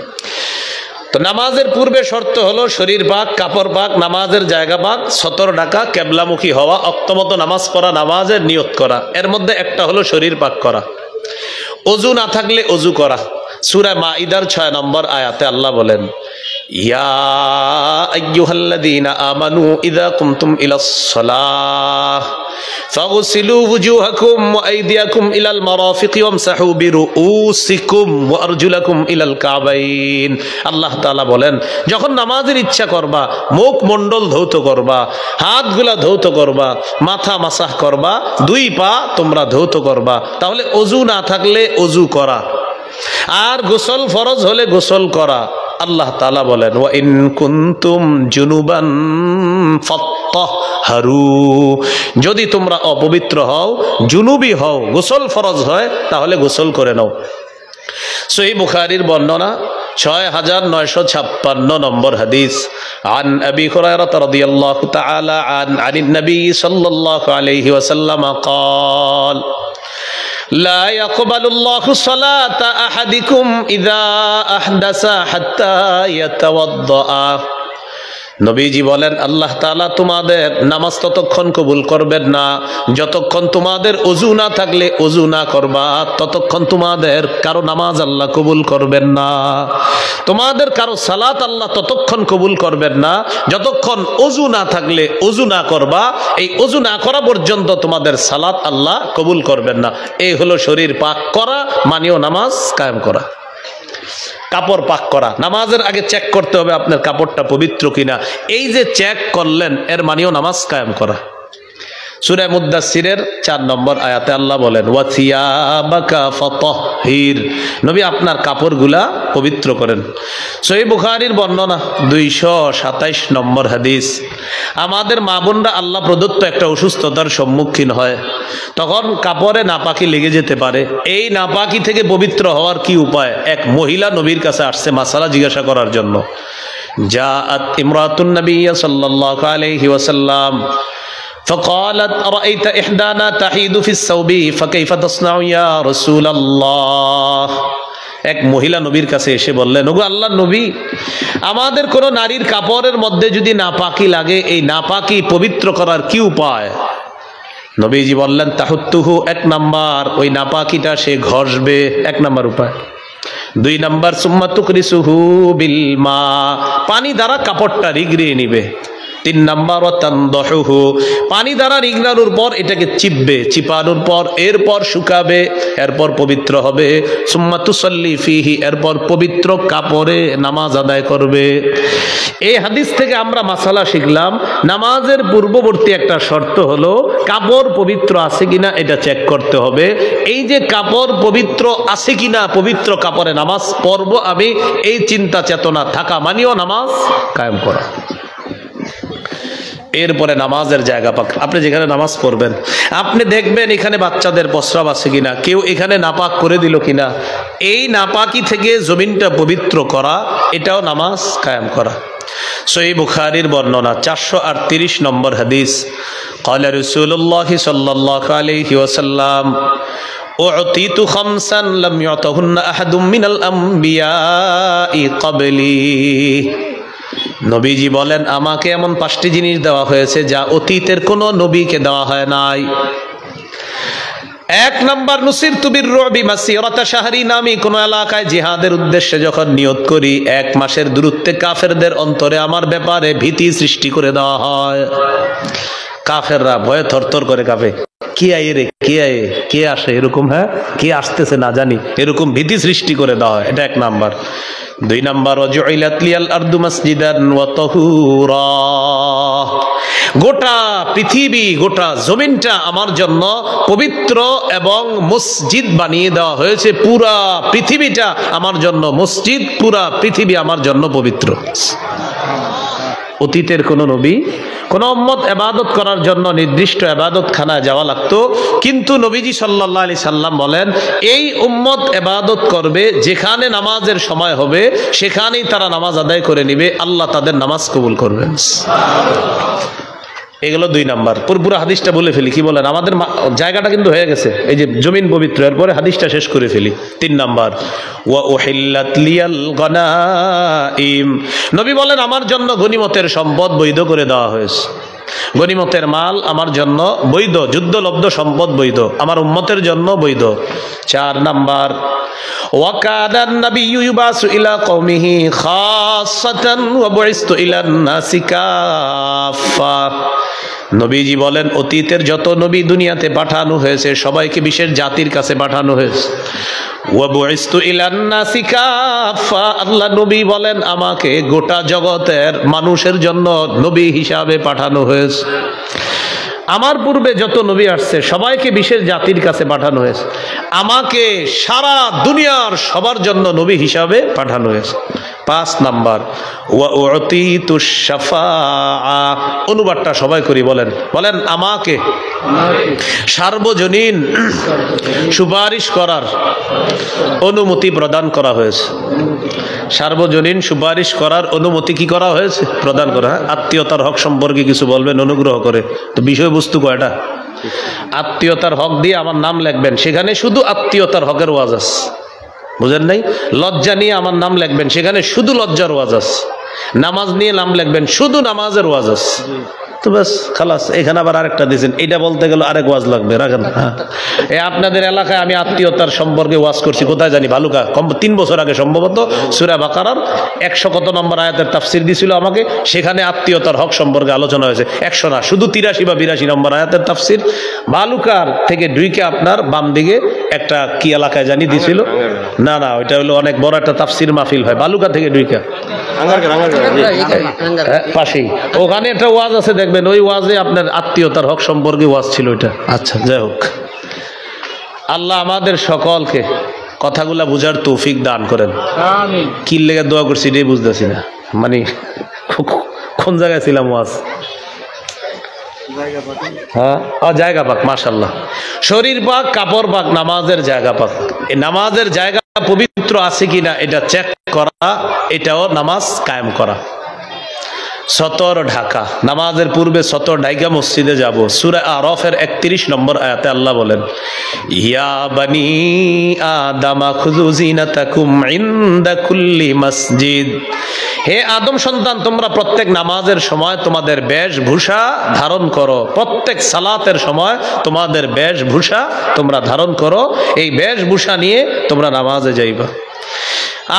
তো নামাজের পূর্বে শর্ত হলো শরীর পাক, কাপড় পাক, নামাজের জায়গা পাক, সতর ডাকা, কেবলামুখী হওয়া, অক্তমতো নামাজ পড়া, নামাজের নিয়ত করা। এর মধ্যে একটা হলো শরীর পাক করা। অজু না থাকলে অজু করা, সূরা মাইদার 6 নম্বর আয়াতে আল্লাহ বলেন, ইয়া আইয়ুহাল্লাযীনা আমানু ইযা কুমতুম ইলাস সালাহ ফাগসিলু ওয়ুজুহাকুম ওয়া আইদিয়াকুম ইলাল মারাফিকি ওয়ামসাহু বিরুউসিকুম ওয়া আরজুলাকুম ইলাল কাবাইন। আল্লাহ তাআলা বলেন, যখন নামাজের ইচ্ছা করবা, মুখ মণ্ডল ধৌত করবা, হাতগুলা ধৌত করবা, মাথা মাসাহ করবা, দুই পা তোমরা ধৌত করবা। তাহলে ওযু না থাকলে ওযু করা, আর গোসল ফরজ হলে গোসল করা। আল্লাহ তাআলা বলেন, ওয়া ইন কুনতুম জুনুবান ফাত্তাহহারু, যদি তোমরা অপবিত্র হও, জুনুবি হও, গোসল ফরজ হয়, তাহলে গোসল করে নাও। সহিহ বুখারীর বর্ণনা 6956 নম্বর হাদিস। আন আবি হুরায়রা রাদিয়াল্লাহু তাআলা আনিন নবী সাল্লাল্লাহু আলাইহি ওয়াসাল্লাম قال لا يقبل الله صلاة أحدكم إذا أحدث حتى يتوضأ। নবীজি বলেন, আল্লাহ তাআলা তোমাদের নামাজ ততক্ষণ কবুল করবেন না যতক্ষণ তোমাদের ওযু না থাকলে ওযু না করবা, ততক্ষণ তোমাদের কারো নামাজ আল্লাহ কবুল করবেন না। তোমাদের কারো সালাত আল্লাহ ততক্ষণ কবুল করবেন না যতক্ষণ ওযু না থাকলে ওযু না করবা। এই ওযু না করা পর্যন্ত তোমাদের সালাত আল্লাহ কবুল করবেন না। এই হলো শরীর পাক করা, মানিও নামাজ কায়েম করা। কাপড় পাক করা, নামাজের আগে চেক করতে হবে আপনার কাপড়টা পবিত্র কিনা। এই যে চেক করলেন, এর মানেও নামাজ কায়েম করা। সূরা মুদ্দাসসিরের 4 নম্বর আয়াতে আল্লাহ বলেন, ওয়া থিয়াবাকা ফাতাহহির, নবী আপনার কাপড়গুলা পবিত্র করেন। সহিহ বুখারীর বর্ণনা 227 নম্বর হাদিস। আমাদের মা বোনরা আল্লাহ প্রদত্ত একটা অসুস্থতার সম্মুখীন হয়, তখন কাপড়ে নাপাকি লেগে যেতে পারে। এই নাপাকি থেকে পবিত্র হওয়ার কি উপায়? এক মহিলা নবীর কাছে আসছে মাসালা জিজ্ঞাসা করার জন্য। জাআত ইমরাতুন নবী সাল্লাল্লাহু আলাইহি ওয়াসাল্লাম فقالت أرأيت إحدانا تحيد في الثوب فكيف تصنع يا رسول الله। এক মহিলা নবীর কাছে এসে বললেন, ওগো আল্লাহর নবী, আমাদের কোন নারীর কাপড়ের মধ্যে যদি নাপাকি লাগে, এই নাপাকি পবিত্র করার কি উপায়? নবীজি বললেন, তাহুত্তুহু, 1 নাম্বার, ওই নাপাকিটা সে ঘষবে, 1 নাম্বার উপায়। 2 নাম্বার, সুম্মা তুকরিসুহু বিল মা, পানি দ্বারা কাপড়টা রিগড়িয়ে নিবে। 3 নাম্বার, ওয়াতানদাহুহু, পানি দ্বারা রিগড়ানোর পর এটাকে চিপবে, চিপানোর পর এরপর শুকাবে, এরপর পবিত্র হবে। সুম্মা তুসাল্লি ফিহি, এরপর পবিত্র কাপড়ে নামাজ আদায় করবে। এই হাদিস থেকে আমরা মাসালা শিখলাম, নামাজের পূর্ববর্তী একটা শর্ত হলো কাপড় পবিত্র আছে কিনা এটা চেক করতে হবে। এই যে কাপড় পবিত্র আছে কিনা, পবিত্র কাপড়ে নামাজ পড়বো আমি, এই চিন্তা চেতনা থাকা মানেও নামাজ কায়েম করা। এরপরে নামাজের জায়গা পাক, আপনি যেখানে নামাজ পড়বেন আপনি দেখবেন এখানে বাচ্চাদের প্রস্রাব আছে কিনা, কেউ এখানে নাপাক করে দিল কিনা। এই নাপাকি থেকে জমিনটা পবিত্র করা, এটাও নামাজ কায়েম করা। সহিহ বুখারীর বর্ণনা 438 নম্বর হাদিস। قال رسول الله صلى الله عليه وسلم أعطيت خمسا لم يعطهن أحد من الأنبياء قبلي। নবীজি বলেন, আমাকে এমন 5টি জিনিস দেওয়া হয়েছে যা অতীতের কোনো নবীকে দেওয়া হয় নাই। 1 নাম্বার, নুসিরতু বির-রু'বি মাসিরাতা শাহরিন, আমি কোন এলাকায় জিহাদের উদ্দেশ্যে যখন নিয়ত করি, 1 মাসের দূরত্বে কাফেরদের অন্তরে আমার ব্যাপারে ভীতি সৃষ্টি করে দেওয়া হয়। কাফেররা ভয়ে থরথর করে কাঁপে, কি আয়ে রে, কে আয়ে, কে আসে, এরকম, হ্যাঁ কে আসতেছে না জানি, এরকম ভীতি সৃষ্টি করে দেওয়া হয়। এটা 1 নাম্বার। 2 নাম্বার, ওয়াজুইলাত লিয়াল আরদু মাসজিদান ওয়া তাহুরা, গোটা পৃথিবী, গোটা জমিনটা আমার জন্য পবিত্র এবং মসজিদ বানিয়ে দেওয়া হয়েছে। পুরা পৃথিবীটা আমার জন্য মসজিদ, পুরা পৃথিবী আমার জন্য পবিত্র। অতীতের কোন নবী, কোন উম্মত ইবাদত করার জন্য নির্দিষ্ট ইবাদতখানায় যাওয়া লাগতো, কিন্তু নবীজি সাল্লাল্লাহু আলাইহি সাল্লাম বলেন, এই উম্মত ইবাদত করবে, যেখানে নামাজের সময় হবে সেখানেই তারা নামাজ আদায় করে নিবে, আল্লাহ তাদের নামাজ কবুল করবেন। এগুলো 2 নাম্বার। পুরো হাদিসটা বলে ফেলি, কি বলেন, আমাদের জায়গাটা কিন্তু হয়ে গেছে, এই যে জমিন পবিত্র, এরপরে হাদিসটা শেষ করে ফেলি। 3 নাম্বার, ওয়া উহিল্লাত লিয়াল গনাইম, নবী বলেন আমার জন্য গনিমতের সম্পদ বৈধ করে দেওয়া হয়েছে। গনিমতের মাল আমার জন্য বৈধ, যুদ্ধলব্ধ সম্পদ বৈধ, আমার উম্মতের জন্য বৈধ। 4 নাম্বার, ওয়াকানান নাবিয়্যু ইউবাসু ইলা কওমিহি খাসসাতান ওয়া বুইসতু ইলান নাসি কাফফা। নবীজি বলেন, অতীতের যত নবী দুনিয়াতে পাঠানো হয়েছে সবাইকে বিশেষ জাতির কাছে পাঠানো হয়েছে। ওয়া বুইসতু ইলান নাসি কাফফা, আল্লাহ নবী বলেন আমাকে গোটা জগতের মানুষের জন্য নবী হিসাবে পাঠানো হয়েছে। আমার পূর্বে যত নবী আসছে সবাইকে বিশেষ জাতির কাছে পাঠানো হয়েছে, আমাকে সারা দুনিয়ার সবার জন্য নবী হিসাবে পাঠানো হয়েছে। 5 নাম্বার, ওয়া উতিতুশ শাফাআ, অনুবাদটা সবাই করি, বলেন বলেন, আমাকে সার্বজনীন সুপারিশ করার অনুমতি প্রদান করা হয়েছে। সার্বজনীন সুপারিশ করার অনুমতি কি করা হয়েছে? প্রদান করা। আত্মীয়তার হক সম্পর্কে কিছু বলবেন অনুগ্রহ করে। তো বিষয়বস্তু কয়টা? আত্মীয়তার হক দিয়ে আমার নাম লিখবেন, সেখানে শুধু আত্মীয়তার হকের ওয়াজ আছে, বুঝেন নাই? লজ্জা নিয়ে আমার নাম লিখবেন, সেখানে শুধু লজ্জার ওয়াজ আছে। নামাজ নিয়ে নাম লিখবেন, শুধু নামাজের ওয়াজ আছে। তো বাস খালাস। এখানে আবার আরেকটা দিয়েছেন, এটা বলতে গেলে আরেক ওয়াজ লাগবে, রাখেন। হ্যাঁ, আপনাদের এলাকায় আমি আত্মীয়তার সম্পর্কে ওয়াজ করছি, কোথায় জানি, ভালুকা, 3 বছর আগে সম্ভবত, সূরা বাকারার 100 কত নম্বর আয়াতের তাফসির দিছিল আমাকে, সেখানে আত্মীয়তার হক সম্পর্কে আলোচনা হয়েছে। 100 না, শুধু 83 বা 82 নম্বর আয়াতের তাফসির। ভালুকার থেকে ঢুইকে আপনার বাম দিকে একটা কি এলাকায় জানি দিছিল, না না, ওইটা হলো অনেক বড় একটা তাফসির মাহফিল হয়, ভালুকা থেকে ঢুইকা পাশেই, ওখানে একটা ওয়াজ আছে, দেখবেন ওই ওয়াজে আপনার আত্মীয়তার হক সম্পর্কে ওয়াজ ছিল ওইটা। আচ্ছা, যাই হোক, আল্লাহ আমাদের সকলকে কথাগুলা বুঝার তৌফিক দান করেন। কি লেগে দোয়া করছি এটাই বুঝতেছি না, মানে কোন জায়গায় ছিলাম ওয়াজ? হ্যাঁ, জায়গা পাক, মাশাআল্লাহ। শরীর পাক, কাপড় পাক, নামাজের জায়গা পাক। এই নামাজের জায়গা পবিত্র আছে কিনা এটা চেক করা, এটাও নামাজ কায়েম করা। সতর ঢাকা, নামাজের পূর্বে সতর ঢাকা মসজিদে যাব। সূরা আরাফের 31 নম্বর আয়াতে আল্লাহ বলেন, ইয়া বানি আদামা খুযু জিনাতাকুম ইনদা কুল্লি মসজিদ। হে আদম সন্তান, তোমরা প্রত্যেক নামাজের সময় তোমাদের বেশভূষা ধারণ করো। প্রত্যেক সালাতের সময় তোমাদের বেশভূষা তোমরা ধারণ করো, এই বেশভূষা নিয়ে তোমরা নামাজে যাইবা।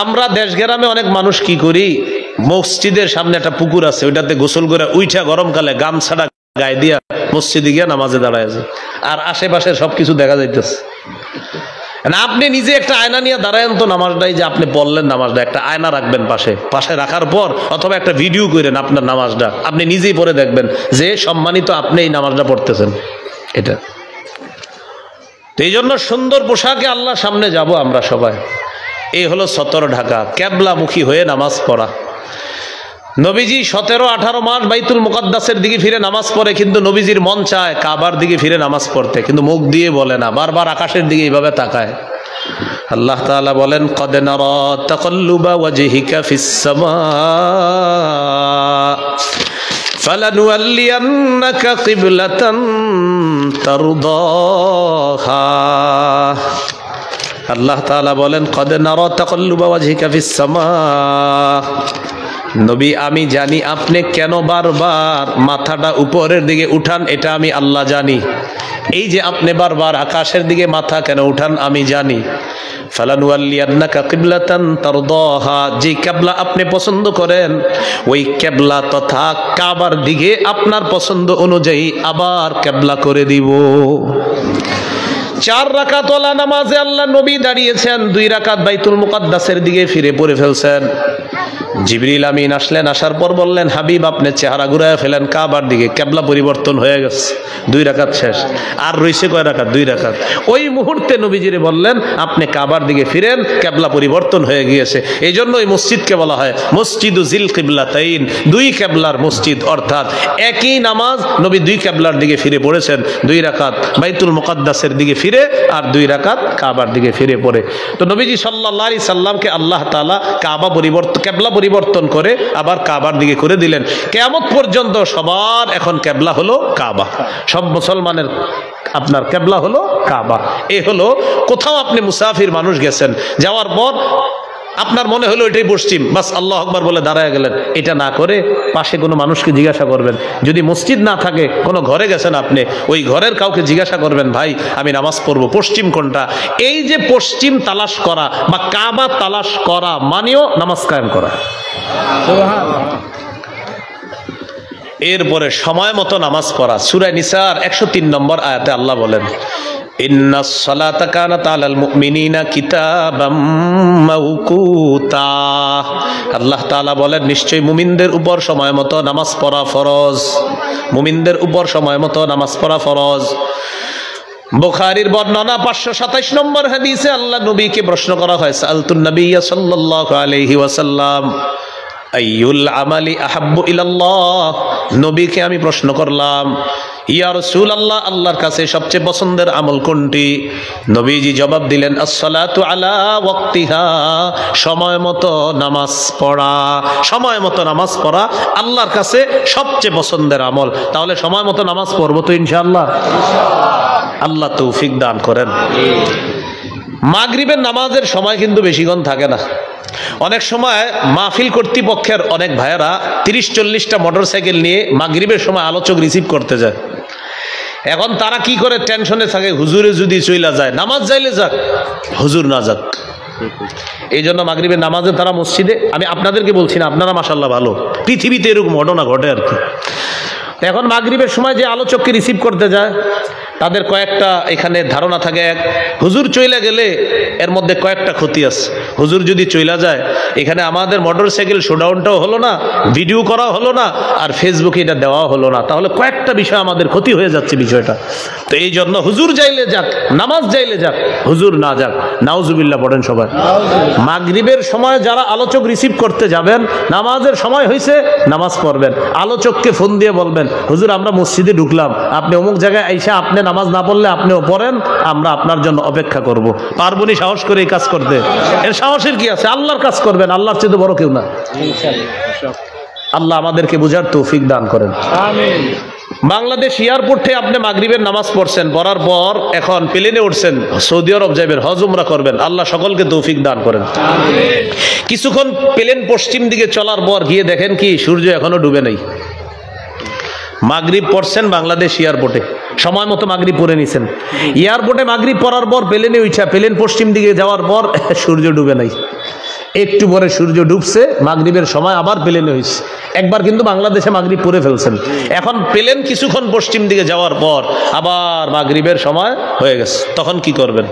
আমরা দেশ গ্রামে অনেক মানুষ কি করি, মসজিদের সামনে একটা পুকুর আছে, ওইটাতে গোসল করে উইঠা গরমকালে গামছাটা গায়ে দিয়া মসজিদে গিয়ে নামাজে দাঁড়ায় আছে, আর আশেপাশে সবকিছু দেখা যাইতেছে। আপনি নিজে একটা আয়না নিয়ে দাঁড়ায়েন তো নামাজটাই, যে আপনি পড়লেন নামাজটা, একটা আয়না রাখবেন পাশে, পাশে রাখার পর অথবা একটা ভিডিও করেন আপনার নামাজটা, আপনি নিজেই পড়ে দেখবেন যে সম্মানিত আপনি এই নামাজটা পড়তেছেন। এটা তো এই জন্য সুন্দর পোশাকে আল্লাহর সামনে যাব আমরা সবাই। এই হলো সতর ঢাকা, কেবলামুখী হয়ে নামাজ পড়া। নবীজি 17-18 মাস বাইতুল মুকাদ্দাসের দিকে ফিরে নামাজ পড়ে, কিন্তু নবীজির মন চায় কাবার দিকে ফিরে নামাজ পড়তে, কিন্তু মুখ দিয়ে বলে না, বারবার আকাশের দিকে এইভাবে তাকায়। আল্লাহ তাআলা বলেন, কদ নারা তাকাল্লুবা ওয়াজহিকা ফিস সামা ফালানুওয়াল্লিয়ান্নাকা কিবলাতান তারদাহা। আল্লাহ তাআলা বলেন, কদ নারা তাকাল্লুবা ওয়াজহিকা ফিস সামা। নবী, আমি জানি আপনি কেন বারবার মাথাটা উপরের দিকে উঠান, এটা আমি আল্লাহ জানি। এই যে আপনি বারবার আকাশের দিকে মাথা কেন উঠান আমি জানি। ফালানুওয়াল্লিয়ান্নাকা কিবলাতান তারদাহা, যে কিবলা আপনি পছন্দ করেন ওই কিবলা তথা কাবার দিকে আপনার পছন্দ অনুযায়ী আবার কিবলা করে দিব। 4 রাকাত ওয়ালা নামাজে আল্লাহ নবী দাঁড়িয়েছেন, 2 রাকাত বাইতুল মুকাদ্দাসের দিকে ফিরে পড়ে ফেলছেন। জিবরিল আমিন আসলেন, আসার পর বললেন, হাবিব আপনি চেহারা ঘুরায় ফেলেন কাবার দিকে, কিবলা পরিবর্তন হয়ে গেছে। 2 রাকাত শেষ, আর রইছে কয় রাকাত? 2 রাকাত। ওই মুহূর্তে নবীজিরে বললেন, আপনি কাবার দিকে ফিরেন, কিবলা পরিবর্তন হয়ে গিয়েছে। এই জন্য এই মসজিদকে বলা হয় মসজিদু জিল কিবলাতাইন, 2 কিবলার মসজিদ। অর্থাৎ একই নামাজ নবী 2 কিবলার দিকে ফিরে পড়েছেন, 2 রাকাত বাইতুল মুকাদ্দাসের দিকে ফিরে আর 2 রাকাত কাবার দিকে ফিরে পড়ে। তো নবীজি সাল্লাল্লাহু আলাইহি সাল্লামকে আল্লাহ তাআলা কাবা পরিবর্তন, কিবলা পরিবর্তন করে আবার কাবার দিকে করে দিলেন। কিয়ামত পর্যন্ত সবার এখন কিবলা হলো কাবা, সব মুসলমানের আপনার কিবলা হলো কাবা। এ হলো, কোথাও আপনি মুসাফির মানুষ গেছেন, যাওয়ার পর আপনার মনে হলো এটাই পশ্চিম, বাস আল্লাহ আকবার বলে দাঁড়ায় গেলেন। এটা না করে পাশে কোনো মানুষকে জিজ্ঞাসা করবেন। যদি মসজিদ না থাকে, কোনো ঘরে গেছেন আপনি, ওই ঘরের কাউকে জিজ্ঞাসা করবেন, ভাই আমি নামাজ পড়বো, পশ্চিম কোনটা? এই যে পশ্চিম তালাশ করা বা কাবা তালাশ করা মানেও নামাজ কায়েম করা। এরপরে সময় মতো নামাজ পড়া। সূরা নিসার 103 নম্বর আয়াতে আল্লাহ বলেন, ইন্নাস সালাতা কানাত আলাল মুমিনিনা কিতাবাম মাওকুতা। আল্লাহ তাআলা বলেন, নিশ্চয়ই মুমিনদের উপর সময় মতো নামাজ পড়া ফরজ। মুমিনদের উপর সময় মতো নামাজ পড়া ফরজ। বুখারীর বর্ণনা 527 নম্বর হাদিসে আল্লাহ নবীকে প্রশ্ন করা হয়, সাআলতুন নবিয়্য সাল্লাল্লাহু আলাইহি ওয়াসাল্লাম আইয়ুল আমালি আহাব্বু ইলাল্লাহ। নবীকে আমি প্রশ্ন করলাম, ইয়া রাসূলুল্লাহ, আল্লাহর কাছে সবচেয়ে পছন্দের আমল কোনটি? নবীজি জবাব দিলেন, আসসালাতু আলা ওয়াক্তিহা, সময় মতো নামাজ পড়া। সময় মতো নামাজ পড়া আল্লাহর কাছে সবচেয়ে পছন্দের আমল। তাহলে সময় মতো নামাজ পড়বো তো ইনশাআল্লাহ? আল্লাহ তৌফিক দান করেন। মাগরিবের নামাজের সময় কিন্তু বেশিক্ষণ থাকে না। অনেক সময় মাহফিল কর্তৃপক্ষের অনেক ভাইয়েরা 30-40টা মোটরসাইকেল নিয়ে মাগরিবের সময় আলোচক রিসিভ করতে যায়। এখন তারা কি করে টেনশনে থাকে, হুজুরে যদি চইলা যায়, নামাজ যাইলে যাক, হুজুর না যাক। এই জন্য মাগরিবের নামাজে তারা মসজিদে, আমি আপনাদেরকে বলছি না, আপনারা মাশাআল্লাহ ভালো, পৃথিবীতে এরকম ঘটনা ঘটে আর কি। এখন মাগরিবের সময় যে আলোচককে রিসিভ করতে যায়, তাদের কয়েকটা এখানে ধারণা থাকে। এক, হুজুর চইলা গেলে এর মধ্যে কয়েকটা ক্ষতি আছে। হুজুর যদি চইলা যায়, এখানে আমাদের মোটরসাইকেল শোডাউনটাও হলো না, ভিডিও করা হলো না, আর ফেসবুকে এটা দেওয়া হলো না, তাহলে কয়েকটা বিষয় আমাদের ক্ষতি হয়ে যাচ্ছে বিষয়টা। তো এই জন্য হুজুর যাইলে যাক, নামাজ যাইলে যাক, হুজুর না যাক। নাউজুবিল্লাহ পড়েন সবাই। মাগরিবের সময় যারা আলোচক রিসিভ করতে যাবেন, নামাজের সময় হয়েছে, নামাজ পড়বেন। আলোচককে ফোন দিয়ে বলবেন, হুজুর আমরা মসজিদে ঢুকলাম, আপনি অমুক জায়গায় আইসা আপনি নামাজ না পড়লে আপনিও পড়েন, আমরা আপনার জন্য অপেক্ষা করব। পারবনি সাহস করে এই কাজ করতে? এর সাহসের কি আছে? আল্লাহর কাজ করবেন, আল্লাহর চেয়ে বড় কেউ না। আল্লাহ আমাদেরকে বুঝার তৌফিক দান করেন, আমিন। বাংলাদেশ এয়ারপোর্টে আপনি মাগরিবের নামাজ পড়ছেন, পড়ার পর এখন প্লেনে উঠছেন, সৌদি আরব যাবেন, হজ উমরা করবেন। আল্লাহ সকলকে তৌফিক দান করেন, আমিন। কিছুক্ষণ প্লেন পশ্চিম দিকে চলার পর গিয়ে দেখেন কি সূর্য এখনো ডুবে নাই। মাগরিব পড়ছেন বাংলাদেশ এয়ারপোর্টে, সময় মতো মাগরিব পড়ে নিছেন। এয়ারপোর্টে মাগরিব পড়ার পর প্লেনে উঠা প্লেন পশ্চিম দিকে যাওয়ার পর সূর্য ডুবে নাই। একটু পরে সূর্য ডুবছে, মাগরিবের সময় আবার প্লেনে হয়েছে। একবার কিন্তু বাংলাদেশে মাগরিব পড়ে ফেলছেন, এখন প্লেন কিছুক্ষণ পশ্চিম দিকে যাওয়ার পর আবার মাগরিবের সময় হয়ে গেছে। তখন কি করবেন?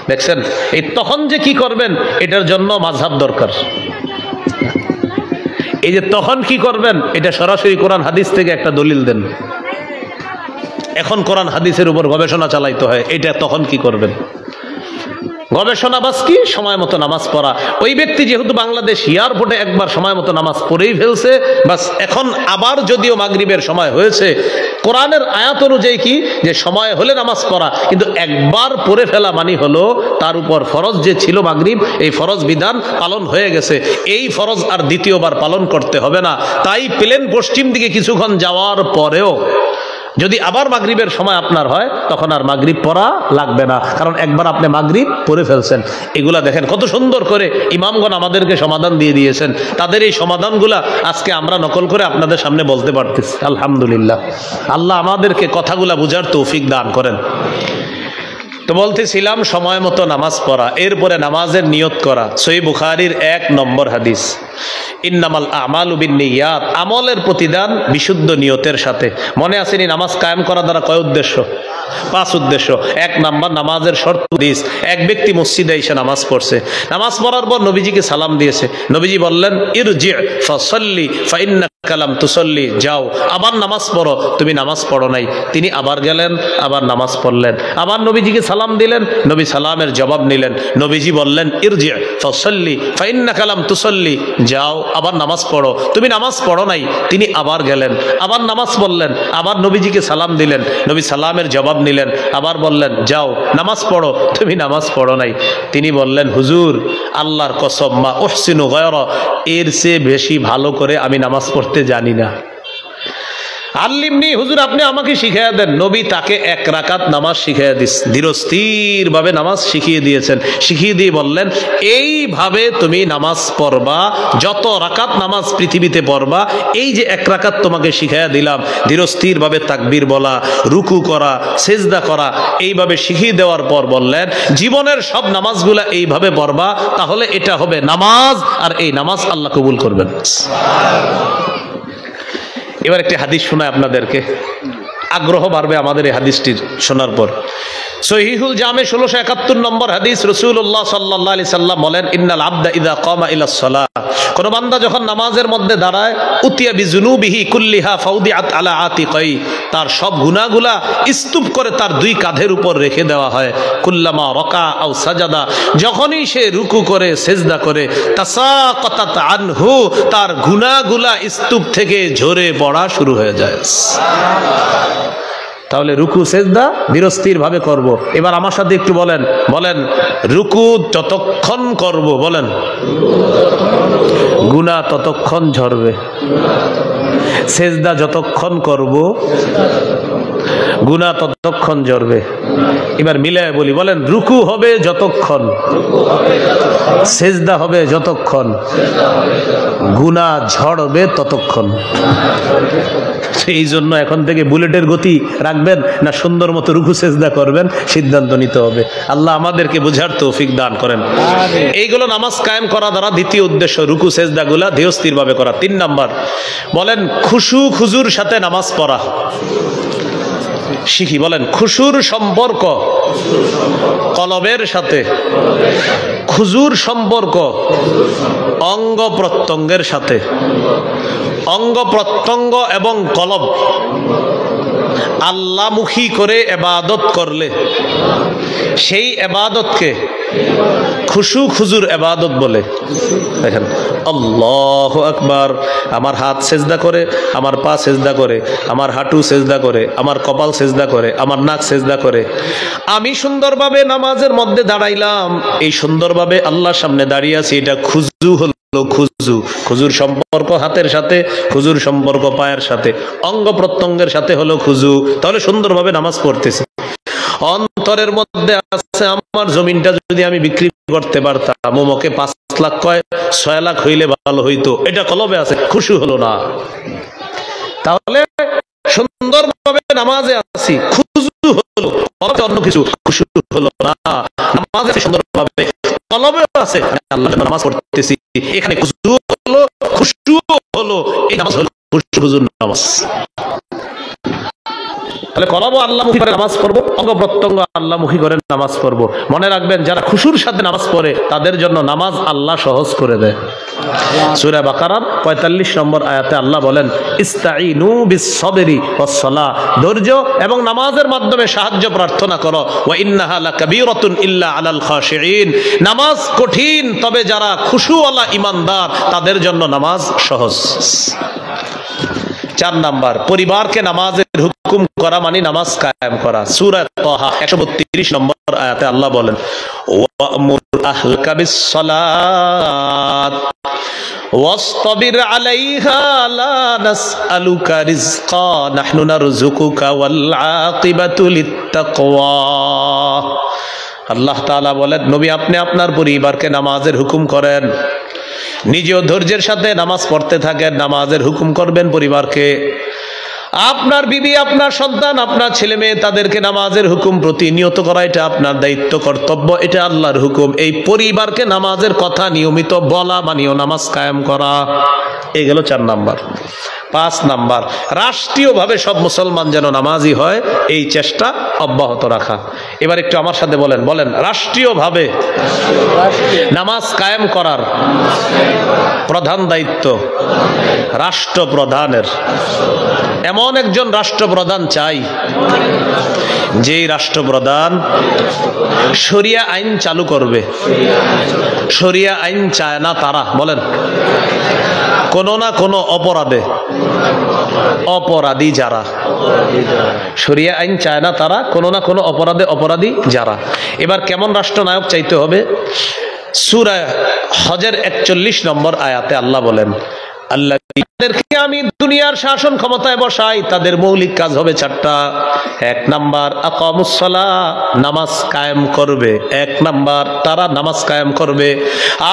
দেখছেন, এই তখন যে কি করবেন এটার জন্য মাযহাব দরকার। এই যে তখন কি করবেন, এটা সরাসরি কোরআন হাদিস থেকে একটা দলিল দেন। এখন কোরআন হাদিসের উপর গবেষণা চালাইতে হয়, এটা তখন কি করবেন? গবেষণা বাস কি? সময় মতো নামাজ পড়া। ওই ব্যক্তি যেহেতু বাংলাদেশ এয়ারপোর্টে একবার সময় মতো নামাজ পড়েই ফেলছে, বাস এখন আবার যদিও মাগরিবের সময় হয়েছে, কোরআনের আয়াত অনুযায়ী কি যে সময় হলে নামাজ পড়া, কিন্তু একবার পড়ে ফেলা মানে হলো তার উপর ফরজ যে ছিল মাগরিব, এই ফরজ বিধান পালন হয়ে গেছে, এই ফরজ আর দ্বিতীয়বার পালন করতে হবে না। তাই প্লেন পশ্চিম দিকে কিছুক্ষণ যাওয়ার পরেও যদি আবার মাগরিবের সময় আপনার হয়, তখন আর মাগরিব পড়া লাগবে না, কারণ একবার আপনি মাগরিব পড়ে ফেলছেন। এগুলা দেখেন কত সুন্দর করে ইমামগণ আমাদেরকে সমাধান দিয়ে দিয়েছেন। তাদের এই সমাধানগুলা আজকে আমরা নকল করে আপনাদের সামনে বলতে পারতেছি, আলহামদুলিল্লাহ। আল্লাহ আমাদেরকে কথাগুলা বুঝার তৌফিক দান করেন। তো বলতেছিলাম সময় মতো নামাজ পড়া, এরপরে নামাজের নিয়ত করা। সহিহ বুখারীর 1 নম্বর হাদিস, ইন্নামাল আমালু বিন্নিয়াত, আমলের প্রতিদান বিশুদ্ধ নিয়তের সাথে। মনে আসেনি নামাজ কায়েম করা দ্বারা কয় উদ্দেশ্য? 5 উদ্দেশ্য। 1 নাম্বার নামাজের শর্ত হাদিস। এক ব্যক্তি মসজিদে এসে নামাজ পড়ছে, নামাজ পড়ার পর নবীজিকে সালাম দিয়েছে। নবীজি বললেন, ইরজি ফাসাল্লি ফাইন্নাকা লাম তুসাল্লি, যাও আবার নামাজ পড়ো, তুমি নামাজ পড়ো নাই। তিনি আবার গেলেন, আবার নামাজ পড়লেন, আবার নবীজিকে সালাম দিলেন, নবী সালামের জবাব নিলেন। নবীজি বললেন, ইরজি ফাসাল্লি ফাইন্নাকা লাম তুসাল্লি, যাও আবার নামাজ পড়ো, তুমি নামাজ পড়ো নাই। তিনি আবার গেলেন, আবার নামাজ পড়লেন, আবার নবীজিকে সালাম দিলেন, নবী সালামের জবাব নিলেন, আবার বললেন, যাও নামাজ পড়ো, তুমি নামাজ পড়ো নাই। তিনি বললেন, হুজুর আল্লাহর কসম, মা উহসিনু গায়রা, এর চেয়ে বেশি ভালো করে আমি নামাজ পড়তে জানি না। আল্লিমনি, হুজুর আপনি আমাকে শিখিয়ে দেন। নবী তাকে 1 রাকাত নামাজ শিখিয়ে দিস, ধীরস্থির ভাবে নামাজ শিখিয়ে দিয়েছেন। শিখিয়ে দিয়ে বললেন, এইভাবে তুমি নামাজ পড়বা, যত রাকাত নামাজ পৃথিবীতে পড়বা, এই যে 1 রাকাত তোমাকে শিখিয়ে দিলাম, ধীরস্থির ভাবে তাকবীর বলা, রুকু করা, সেজদা করা, এইভাবে শিখিয়ে দেওয়ার পর বললেন জীবনের সব নামাজগুলা এইভাবে পড়বা, তাহলে এটা হবে নামাজ, আর এই নামাজ আল্লাহ কবুল করবেন। এবার একটি হাদিস শোনায় আপনাদেরকে, আগ্রহ বাড়বে আমাদের এই হাদিসটি শোনার পর। সহিহুল জামে 1671 নম্বর হাদিস, রাসূলুল্লাহ সাল্লাল্লাহু আলাইহি সাল্লাম বলেন, ইন্নাল আবদা ইযা কামা ইলাস সালাহ, কোন বান্দা যখন নামাজের মধ্যে দাঁড়ায়, উতিয়া বিজুনুবিহি কুল্লিহা ফাউদিআত আলা আতিকাই, তার সব গুনাহগুলা স্তূপ করে তার 2 কাঁধের উপর রেখে দেওয়া হয়। কুল্লামা রাকা আও সাজাদা, যখনই সে রুকু করে সেজদা করে, তাসাকাতাত আনহু, তার গুনাহগুলা স্তূপ থেকে ঝরে পড়া শুরু হয়ে যায়। তাহলে রুকু সেজদা ধীরস্থির ভাবে করব। এবার আমার সাথে একটু বলেন, বলেন রুকু যতক্ষণ করব, বলেন গুনাহ ততক্ষণ ঝরবে। সেজদা যতক্ষণ করব গুনাহ ততক্ষণ ঝরবে। এবার মিলায় বলি, বলেন রুকু হবে যতক্ষণ, সেজদা হবে যতক্ষণ, গুনাহ ঝরবে ততক্ষণ। এই জন্য এখন থেকে বুলেটের গতি রাখবেন না সুন্দর মতো রুকু সেজদা করবেন, সিদ্ধান্ত নিতে হবে। আল্লাহ আমাদেরকে বুঝার তৌফিক দান করেন। এইগুলো নামাজ কায়েম করা দ্বারা দ্বিতীয় উদ্দেশ্য, রুকু সেজদাগুলা ধীরস্থির ভাবে করা। 3 নাম্বার, বলেন খুশু খুজুর সাথে নামাজ পড়া শিখি। বলেন খুশুর সম্পর্ক কলবের সাথে, খুজুর সম্পর্ক অঙ্গ প্রত্যঙ্গের সাথে। অঙ্গ প্রত্যঙ্গ এবং কলব আল্লাহমুখী করে ইবাদত করলে সেই ইবাদতকে খুশু খুজুর ইবাদত বলে। দেখেন আল্লাহু আকবার, আমার হাত সেজদা করে, আমার পা সেজদা করে, আমার হাঁটু সেজদা করে, আমার কপাল সেজদা করে, আমার নাক সেজদা করে। আমি সুন্দরভাবে নামাজের মধ্যে দাঁড়াইলাম, এই সুন্দরভাবে আল্লাহর সামনে দাঁড়িয়ে আছি, এটা খুজু হলো। খুজু, খুজুর সম্পর্ক হাতের সাথে, খুজুর সম্পর্ক পায়ের সাথে, অঙ্গ প্রত্যঙ্গের সাথে হলো খুজু। তাহলে সুন্দরভাবে নামাজ পড়তেছি। অন্তরের মধ্যে আছে, আমার জমিনটা যদি আমি বিক্রি করতে পারতাম, মোমকে 5 লাখ কয় 6 লাখ হইলে ভালো হইতো, এটা কলবে আছে, খুশি হলো না। তাহলে সুন্দরভাবে নামাজে আছি, খুশু হলো, অন্য কিছু খুশু হলো না। নামাজে সুন্দরভাবে কলবে আছে, আল্লাহর জন্য নামাজ পড়তেছি, এখানে খুশু হলো, খুশু হলো, এই নামাজ হলো খুশুর নামাজ। তাহলে কলব আল্লাহমুখী করে নামাজ পড়বো, অঙ্গ প্রত্যঙ্গ আল্লাহমুখী করে নামাজ পড়বো। মনে রাখবেন, যারা খুশুর সাথে নামাজ পড়ে তাদের জন্য নামাজ আল্লাহ সহজ করে দেয়। সূরা বাকারার 45 নম্বর আয়াতে আল্লাহ বলেন, ইস্তাঈনু বিস-সাবরি ওয়াস-সালাহ, ধৈর্য এবং নামাজের মাধ্যমে সাহায্য প্রার্থনা করো। ওয়া ইন্নাহা লাকাবীরাতুন ইল্লা আলাল খাশিঈন, নামাজ কঠিন, তবে যারা খুশুওয়ালা ঈমানদার তাদের জন্য নামাজ সহজ। 4 নাম্বার, পরিবারকে নামাজের হুকুম করা মানে নামাজ কায়েম করা। সূরা তাহা 132 নম্বর আয়াতে আল্লাহ বলেন, ওয়া'মুর আহলাকা বিস-সালাত ওয়াসতাবির আলাইহা লা নাসআলুকা রিজকা নাহনু নারযুকুকা ওয়াল আকিবাতু লিত-তাকওয়া। আল্লাহ তাআলা বলেন, নবী আপনি আপনার পরিবারকে নামাজের হুকুম করেন, নিজেও ধৈর্যের সাথে নামাজ পড়তে থাকেন, নামাজের হুকুম করবেন পরিবারকে। আপনার বিবি, আপনার সন্তান, আপনার ছেলে মেয়ে, তাদেরকে নামাজের হুকুম প্রতিনিয়ত করা, এটা আপনার দায়িত্ব, কর্তব্য, এটা আল্লাহর হুকুম। এই পরিবারকে নামাজের কথা নিয়মিত বলা মানিও নামাজ কায়েম করা। এই গেল 4 নাম্বার। 5 নাম্বার, রাষ্ট্রীয়ভাবে সব মুসলমান যেন নামাজি হয়, এই চেষ্টা অব্যাহত রাখা। এবার একটু আমার সাথে বলেন, বলেন রাষ্ট্রীয়ভাবে নামাজ কায়েম করার প্রধান দায়িত্ব রাষ্ট্রপ্রধানের। এমন একজন রাষ্ট্রপ্রধান চাই যেই রাষ্ট্রপ্রধান শরিয়া আইন চালু করবে। শরিয়া আইন চায় না তারা, বলেন কোনো না কোনো অপরাধে অপরাধী যারা, শরিয়া আইন চায় না তারা, কোনো না কোনো অপরাধে অপরাধী যারা। এবার কেমন রাষ্ট্রনায়ক চাইতে হবে? সূরা হজের 41 নম্বর আয়াতে আল্লাহ বলেন, আল্লাহ যাদেরকে আমি দুনিয়ার শাসন ক্ষমতায় বসাই তাদের মৌলিক কাজ হবে 4টা। 1 নাম্বার আকামুস সালাহ, নামাজ কায়েম করবে। 1 নাম্বার তারা নামাজ কায়েম করবে।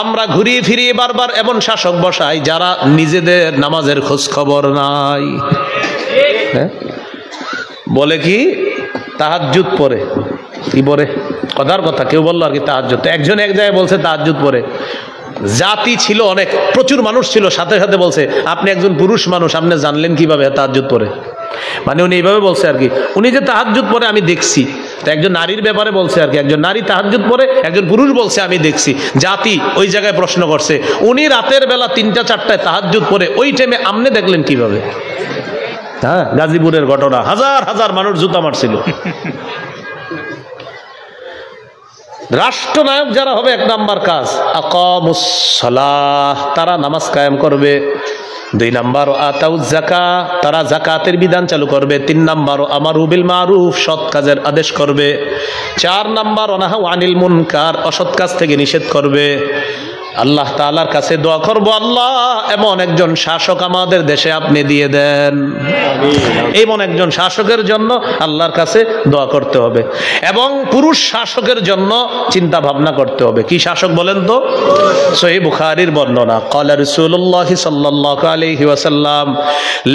আমরা ঘুরিয়ে ফিরিয়ে বারবার এমন শাসক বসাই যারা নিজেদের নামাজের খোঁজ খবর নাই। হ্যাঁ, বলে কি তাহাজ্জুদ পড়ে, কি পড়ে, কথার কথা কেউ বললো আর কি তাহাজ্জুদ। একজন এক জায়গায় বলছে তাহাজ্জুদ পড়ে। জাতি ছিল অনেক, প্রচুর মানুষ ছিল, সাথে সাথে বলছে আপনি একজন পুরুষ মানুষ, আপনি জানলেন কিভাবে তাহাজ্জুদ পড়ে? মানে উনি এইভাবে বলছে আর কি, উনি যে তাহাজ্জুদ পড়ে আমি দেখছি। তো একজন নারীর ব্যাপারে বলছে আর কি, একজন নারী তাহাজ্জুদ পড়ে, একজন পুরুষ বলছে আমি দেখছি। জাতি ওই জায়গায় প্রশ্ন করছে, উনি রাতের বেলা 3টা 4টায় তাহাজ্জুদ পড়ে, ওই টাইমে আপনি দেখলেন কিভাবে? হ্যাঁ, গাজীপুরের ঘটনা, হাজার হাজার মানুষ জুতা মারছিল। রাষ্ট্রনায়ক যারা হবে 1 নাম্বার কাজ আকামুস সালাহ, তারা নামাজ কায়েম করবে। 2 নাম্বার আতাউজ যাকাত, তারা যাকাতের বিধান চালু করবে। 3 নাম্বার আমারু বিল মারুফ, সৎ কাজের আদেশ করবে। 4 নাম্বার অনাহু আনিল মুনকার, অসৎ কাজ থেকে নিষেধ করবে। আল্লাহ তাআলার কাছে দোয়া করব, আল্লাহ এমন একজন শাসক আমাদের দেশে আপনি দিয়ে দেন। এমন একজন শাসকের জন্য আল্লাহর কাছে দোয়া করতে হবে। এবং পুরুষ শাসকের জন্য চিন্তা ভাবনা করতে হবে। কি শাসক বলেন তো? সহিহ বুখারীর বর্ণনা, ক্বালা রাসূলুল্লাহ সাল্লাল্লাহু আলাইহি ওয়াসাল্লাম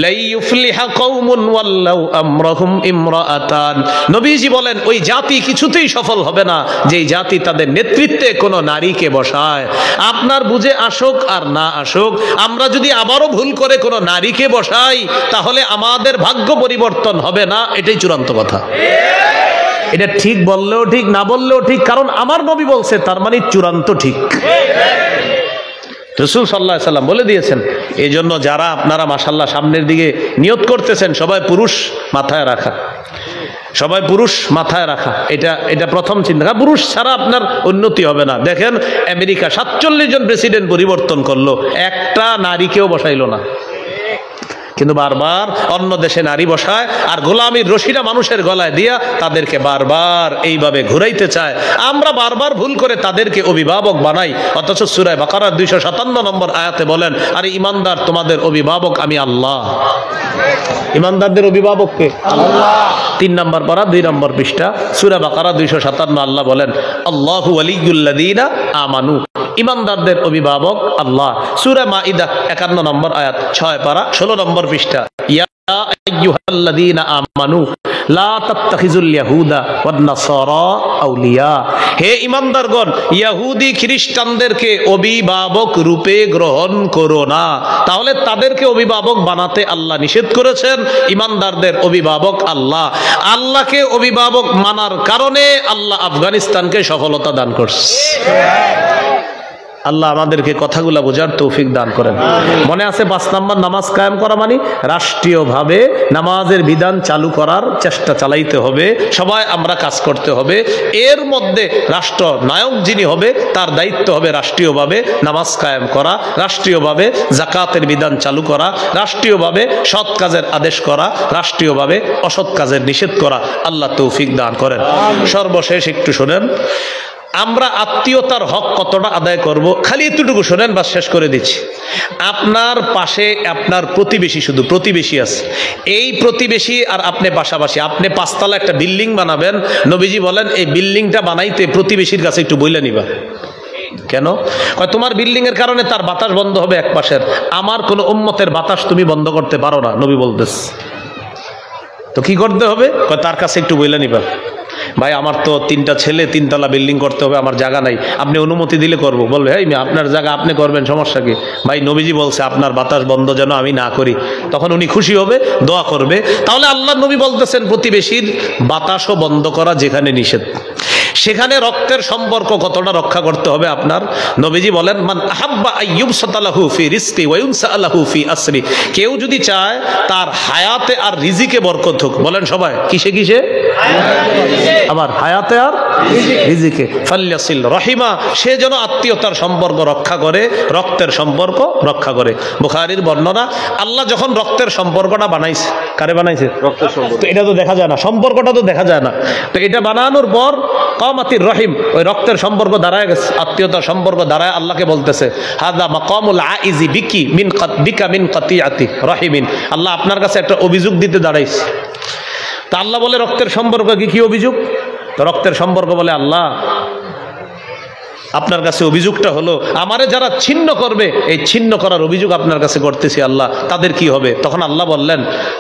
লা ইউফলিহা কওমুন ওয়াল্লাউ আমরাহুম ইমরাআতান। নবীজি বলেন ওই জাতি কিছুতেই সফল হবে না যেই জাতি তাদের নেতৃত্বে কোনো নারীকে বসায়। আপনার বুঝে আসুক আর না আসুক, আমরা যদি আবারও ভুল করে কোনো নারীকে বসাই তাহলে আমাদের ভাগ্য পরিবর্তন হবে না, এটাই চূড়ান্ত কথা। এটা ঠিক বললেও ঠিক, না বললেও ঠিক, কারণ আমার নবী বলছে, তার মানে চূড়ান্ত ঠিক। রাসূল সাল্লাল্লাহু আলাইহি ওয়াসাল্লাম বলে দিয়েছেন। এই জন্য যারা আপনারা মাশাআল্লাহ সামনের দিকে নিয়ত করতেছেন, সবাই পুরুষ মাথায় রাখা, সবাই পুরুষ মাথায় রাখা, এটা প্রথম চিন্তা। পুরুষ ছাড়া আপনার উন্নতি হবে না। দেখেন আমেরিকা 47 জন প্রেসিডেন্ট পরিবর্তন করলো, একটা নারীকেও বসাইলো না, কিন্তু বারবার অন্য দেশে নারী বসায় আর গোলামীর রশিটা মানুষের গলায় দিয়া তাদেরকে বারবার এইভাবে ঘুরাইতে চায়। আমরা বারবার ভুল করে তাদেরকে অভিভাবক বানাই, অথচ সূরা বাকারার 257 নম্বর আয়াতে বলেন, আরে ইমানদার তোমাদের অভিভাবক আমি আল্লাহ। ইমানদারদের অভিভাবক কে? আল্লাহ। 3 নম্বর পারা 2 নম্বর পৃষ্ঠা সূরা বাকারা 257, আল্লাহ বলেন আল্লাহু ওয়ালিয়ুল্লাযীনা আমানু, ইমানদারদের অভিভাবক আল্লাহ। সূরা মাইদা 51 নম্বর আয়াত 6 পারা 16 নম্বর পৃষ্ঠা, ইয়া আইয়ুহাল্লাযীনা আমানু লা তাত্তাখিযুল ইয়াহুদা ওয়ান নাসারা আউলিয়া, হে ঈমানদারগণ ইহুদি খ্রিস্টানদেরকে অভিভাবক রূপে গ্রহণ করো না। তাহলে তাদেরকে অভিভাবক বানাতে আল্লাহ নিষেধ করেছেন। ঈমানদারদের অভিভাবক আল্লাহ। আল্লাহকে অভিভাবক মানার কারণে আল্লাহ আফগানিস্তানকে সফলতা দান করছে। আল্লাহ আমাদেরকে কথাগুলা বোঝার তৌফিক দান করেন। মনে আছে 5 নম্বর নামাজ কায়েম করা মানে রাষ্ট্রীয়ভাবে নামাজের বিধান চালু করার চেষ্টা চালাইতে হবে, সবাই আমরা কাজ করতে হবে। এর মধ্যে রাষ্ট্র নায়ক যিনি হবে তার দায়িত্ব হবে রাষ্ট্রীয়ভাবে নামাজ কায়েম করা, রাষ্ট্রীয়ভাবে যাকাতের বিধান চালু করা, রাষ্ট্রীয়ভাবে সৎ কাজের আদেশ করা, রাষ্ট্রীয়ভাবে অসৎ কাজের নিষেধ করা। আল্লাহ তৌফিক দান করেন। সর্বশেষ একটু শোনেন, আমরা আত্মীয়তার হক কতটা আদায় করব, খালি এতটুকু শোনেন, বা শেষ করে দিচ্ছি। আপনার পাশে আপনার প্রতিবেশী, শুধু প্রতিবেশী আছে, এই প্রতিবেশী আর আপনি পাশাপাশি, আপনি 5 তলা একটা বিল্ডিং বানাবেন, নবীজি বলেন এই বিল্ডিংটা বানাইতে প্রতিবেশীর কাছে একটু বইলা নিবা। কেন? তোমার বিল্ডিং এর কারণে তার বাতাস বন্ধ হবে এক পাশের, আমার কোন উম্মতের বাতাস তুমি বন্ধ করতে পারো না, নবী বলতেছ। তো কি করতে হবে? তার কাছে একটু বইলা নিবা, ভাই আমার তো 3টা ছেলে 3 তলা বিল্ডিং করতে হবে, আমার জায়গা নাই, আপনি অনুমতি দিলে করবো। বলবে এই আপনার জায়গা আপনি করবেন, সমস্যা কি? ভাই নবীজি বলছে আপনার বাতাস বন্ধ যেন আমি না করি। তখন উনি খুশি হবে, দোয়া করবে। তাহলে আল্লাহ নবী বলতেছেন প্রতিবেশীর বাতাসও বন্ধ করা যেখানে নিষেধ, সেখানে রক্তের সম্পর্ক কতটা রক্ষা করতে হবে আপনার। নবীজি বলেন মান আহাব্বা আইয়ুবসাতালাহু ফি রিজকি ওয়া ইউনসালাহু ফি আসরি, কেউ যদি চায় তার হায়াতে আর রিজিকে বরকত হোক, বলেন সবাই কিসে কিসে? আবার হায়াতে আর রিজিকে। ফাল্যাসিল রহিমা, সে যেন আত্মীয়তার সম্পর্ক রক্ষা করে, রক্তের সম্পর্ক রক্ষা করে। বুখারীর বর্ণনা, আল্লাহ যখন রক্তের সম্পর্কটা বানাইছে, কারে বানাইছে? রক্তের সম্পর্ক। তো এটা তো দেখা যায় না, সম্পর্কটা তো দেখা যায় না। তো এটা বানানোর পর কামাতির রহিম, ওই রক্তের সম্পর্ক দাঁড়ায় গেছে, আত্মীয়তার সম্পর্ক দাঁড়ায় আল্লাহকে বলতেছে হাদা মাকামুল আইজি বিকি মিন কাতিয়াতি রহিমিন। আল্লাহ আপনার কাছে একটা অভিযোগ দিতে দাঁড়াইছে। তা আল্লাহ বলে রক্তের সম্পর্ক কি অভিযোগ? তো রক্তের সম্পর্ক বলে আল্লাহ আপনার কাছে অভিযোগটা হলো আমারে যারা ছিন্ন করবে, এই ছিন্ন করার অভিযোগ আপনার কাছে করতেছি আল্লাহ, তাদের কি হবে? তখন আল্লাহ বললেন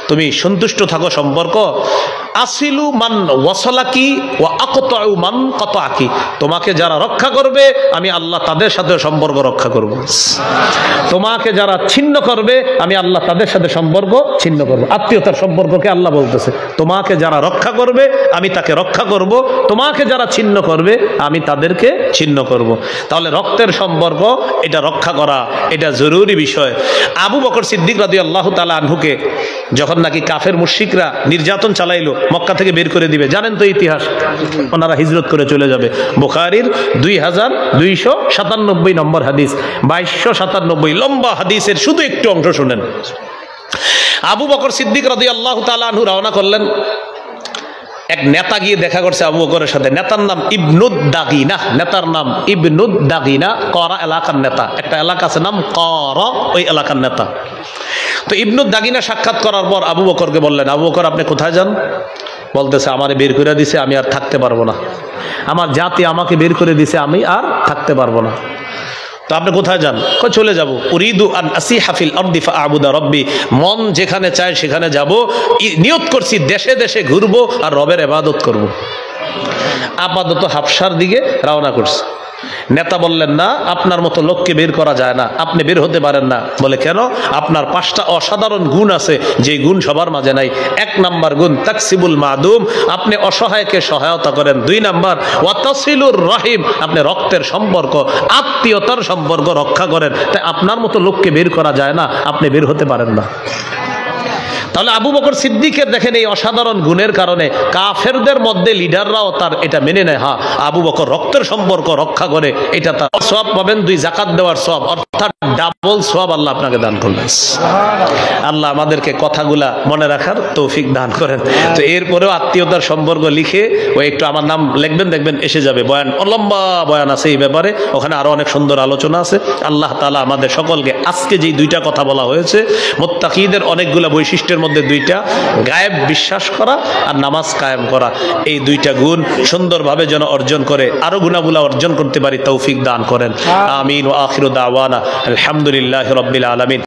তুমি সন্তুষ্ট থাকো সম্পর্ক, আসিলু মান ওয়াসলাকি ওয়া আকতাউ মান কাতাকি, তোমাকে যারা রক্ষা করবে আমি আল্লাহ তাদের সাথে সম্পর্ক রক্ষা করব। তোমাকে যারা ছিন্ন করবে আমি আল্লাহ তাদের সাথে সম্পর্ক ছিন্ন করব। আত্মীয়তার সম্পর্ককে আল্লাহ বলতেছে তোমাকে যারা রক্ষা করবে আমি তাকে রক্ষা করব, তোমাকে যারা ছিন্ন করবে আমি তাদেরকে ছিন্ন করব। তাহলে রক্তের সম্পর্ক এটা রক্ষা করা এটা জরুরি বিষয়। আবু বকর সিদ্দিক রাদিয়াল্লাহু তাআলা আনহুকে যখন নাকি কাফের মুশরিকরা নির্যাতন চালাইলো, মক্কা থেকে বের করে দিবে, জানেন তো ইতিহাস, ওনারা হিজরত করে চলে যাবে। বুখারীর 2297 নম্বর হাদিস, 2297 লম্বা হাদিসের শুধু একটু অংশ শুনেন। আবু বকর সিদ্দিক রাদিয়াল্লাহু তাআলা আনহু রওনা করলেন। এক নেতা গিয়ে দেখা করছে আবু বকরের সাথে, নেতার নাম ইবনুদ দাগিনা, নেতার নাম ইবনুদ দাগিনা, করা এলাকার নেতা, একটা এলাকা আছে নাম করা, ওই এলাকার নেতা। তো ইবনুদ দাগিনা সাক্ষাৎ করার পর আবু বকরকে বললেন, আবু বকর আপনি কোথায় যান? বলতেছে আমারে বের করে দিছে, আমি আর থাকতে পারবো না, আমার জাতি আমাকে বের করে দিছে, আমি আর থাকতে পারবো না। তো আপনি কোথায় যান? চলে যাব, উরিদু আন আসিহা ফিল আরদি ফাআবুদা রাব্বি, মন যেখানে চায় সেখানে যাব, নিয়ত করছি দেশে দেশে ঘুরবো আর রবের ইবাদত করব। আপাতত হাবশার দিকে রওনা করছে। নেতা বললেন না, আপনার মতো লোককে বের করা যায় না, আপনি বের হতে পারেন না। বলে কেন? আপনার 5টা অসাধারণ গুণ আছে, যে গুণ সবার মাঝে নাই। 1 নাম্বার গুণ তাকসিবুল মাদুম, আপনি অসহায়কে সহায়তা করেন। 2 নাম্বার ওয়াতাসিলুর রহিম, আপনি রক্তের সম্পর্ক আত্মীয়তার সম্পর্ক রক্ষা করেন। তাই আপনার মতো লোককে বের করা যায় না, আপনি বের হতে পারেন না। তাহলে আবু বকর সিদ্দিকের দেখেন এই অসাধারণ গুণের কারণে কাফেরদের মধ্যে লিডাররাও তার এটা মেনে নেয়, হ্যাঁ আবু বকর রক্তের সম্পর্ক রক্ষা করে, এটা তার সওয়াব পাবেন, 2 যাকাত দেওয়ার সওয়াব, অর্থাৎ ডাবল সওয়াব আল্লাহ আপনাকে দান করবেন। আল্লাহ আমাদেরকে কথাগুলা মনে রাখার তৌফিক দান করেন। তো এরপরেও আত্মীয়তার সম্পর্ক লিখে ওই একটু আমার নাম লিখবেন, দেখবেন এসে যাবে বয়ান, লম্বা বয়ান আছে এই ব্যাপারে, ওখানে আরো অনেক সুন্দর আলোচনা আছে। আল্লাহ তাআলা আমাদের সকলকে আজকে যেই 2টা কথা বলা হয়েছে, মুত্তাকিদের অনেকগুলা বৈশিষ্ট্যের মধ্যে 2টা, গায়েব বিশ্বাস করা আর নামাজ কায়েম করা, এই 2টা গুণ সুন্দরভাবে যেন অর্জন করে আরো গুণাগুলা অর্জন করতে পারি, তৌফিক দান করেন। আমিন ওয়া আখিরু দাওয়ানা আলহামদুলিল্লাহি রাব্বিল আলামিন।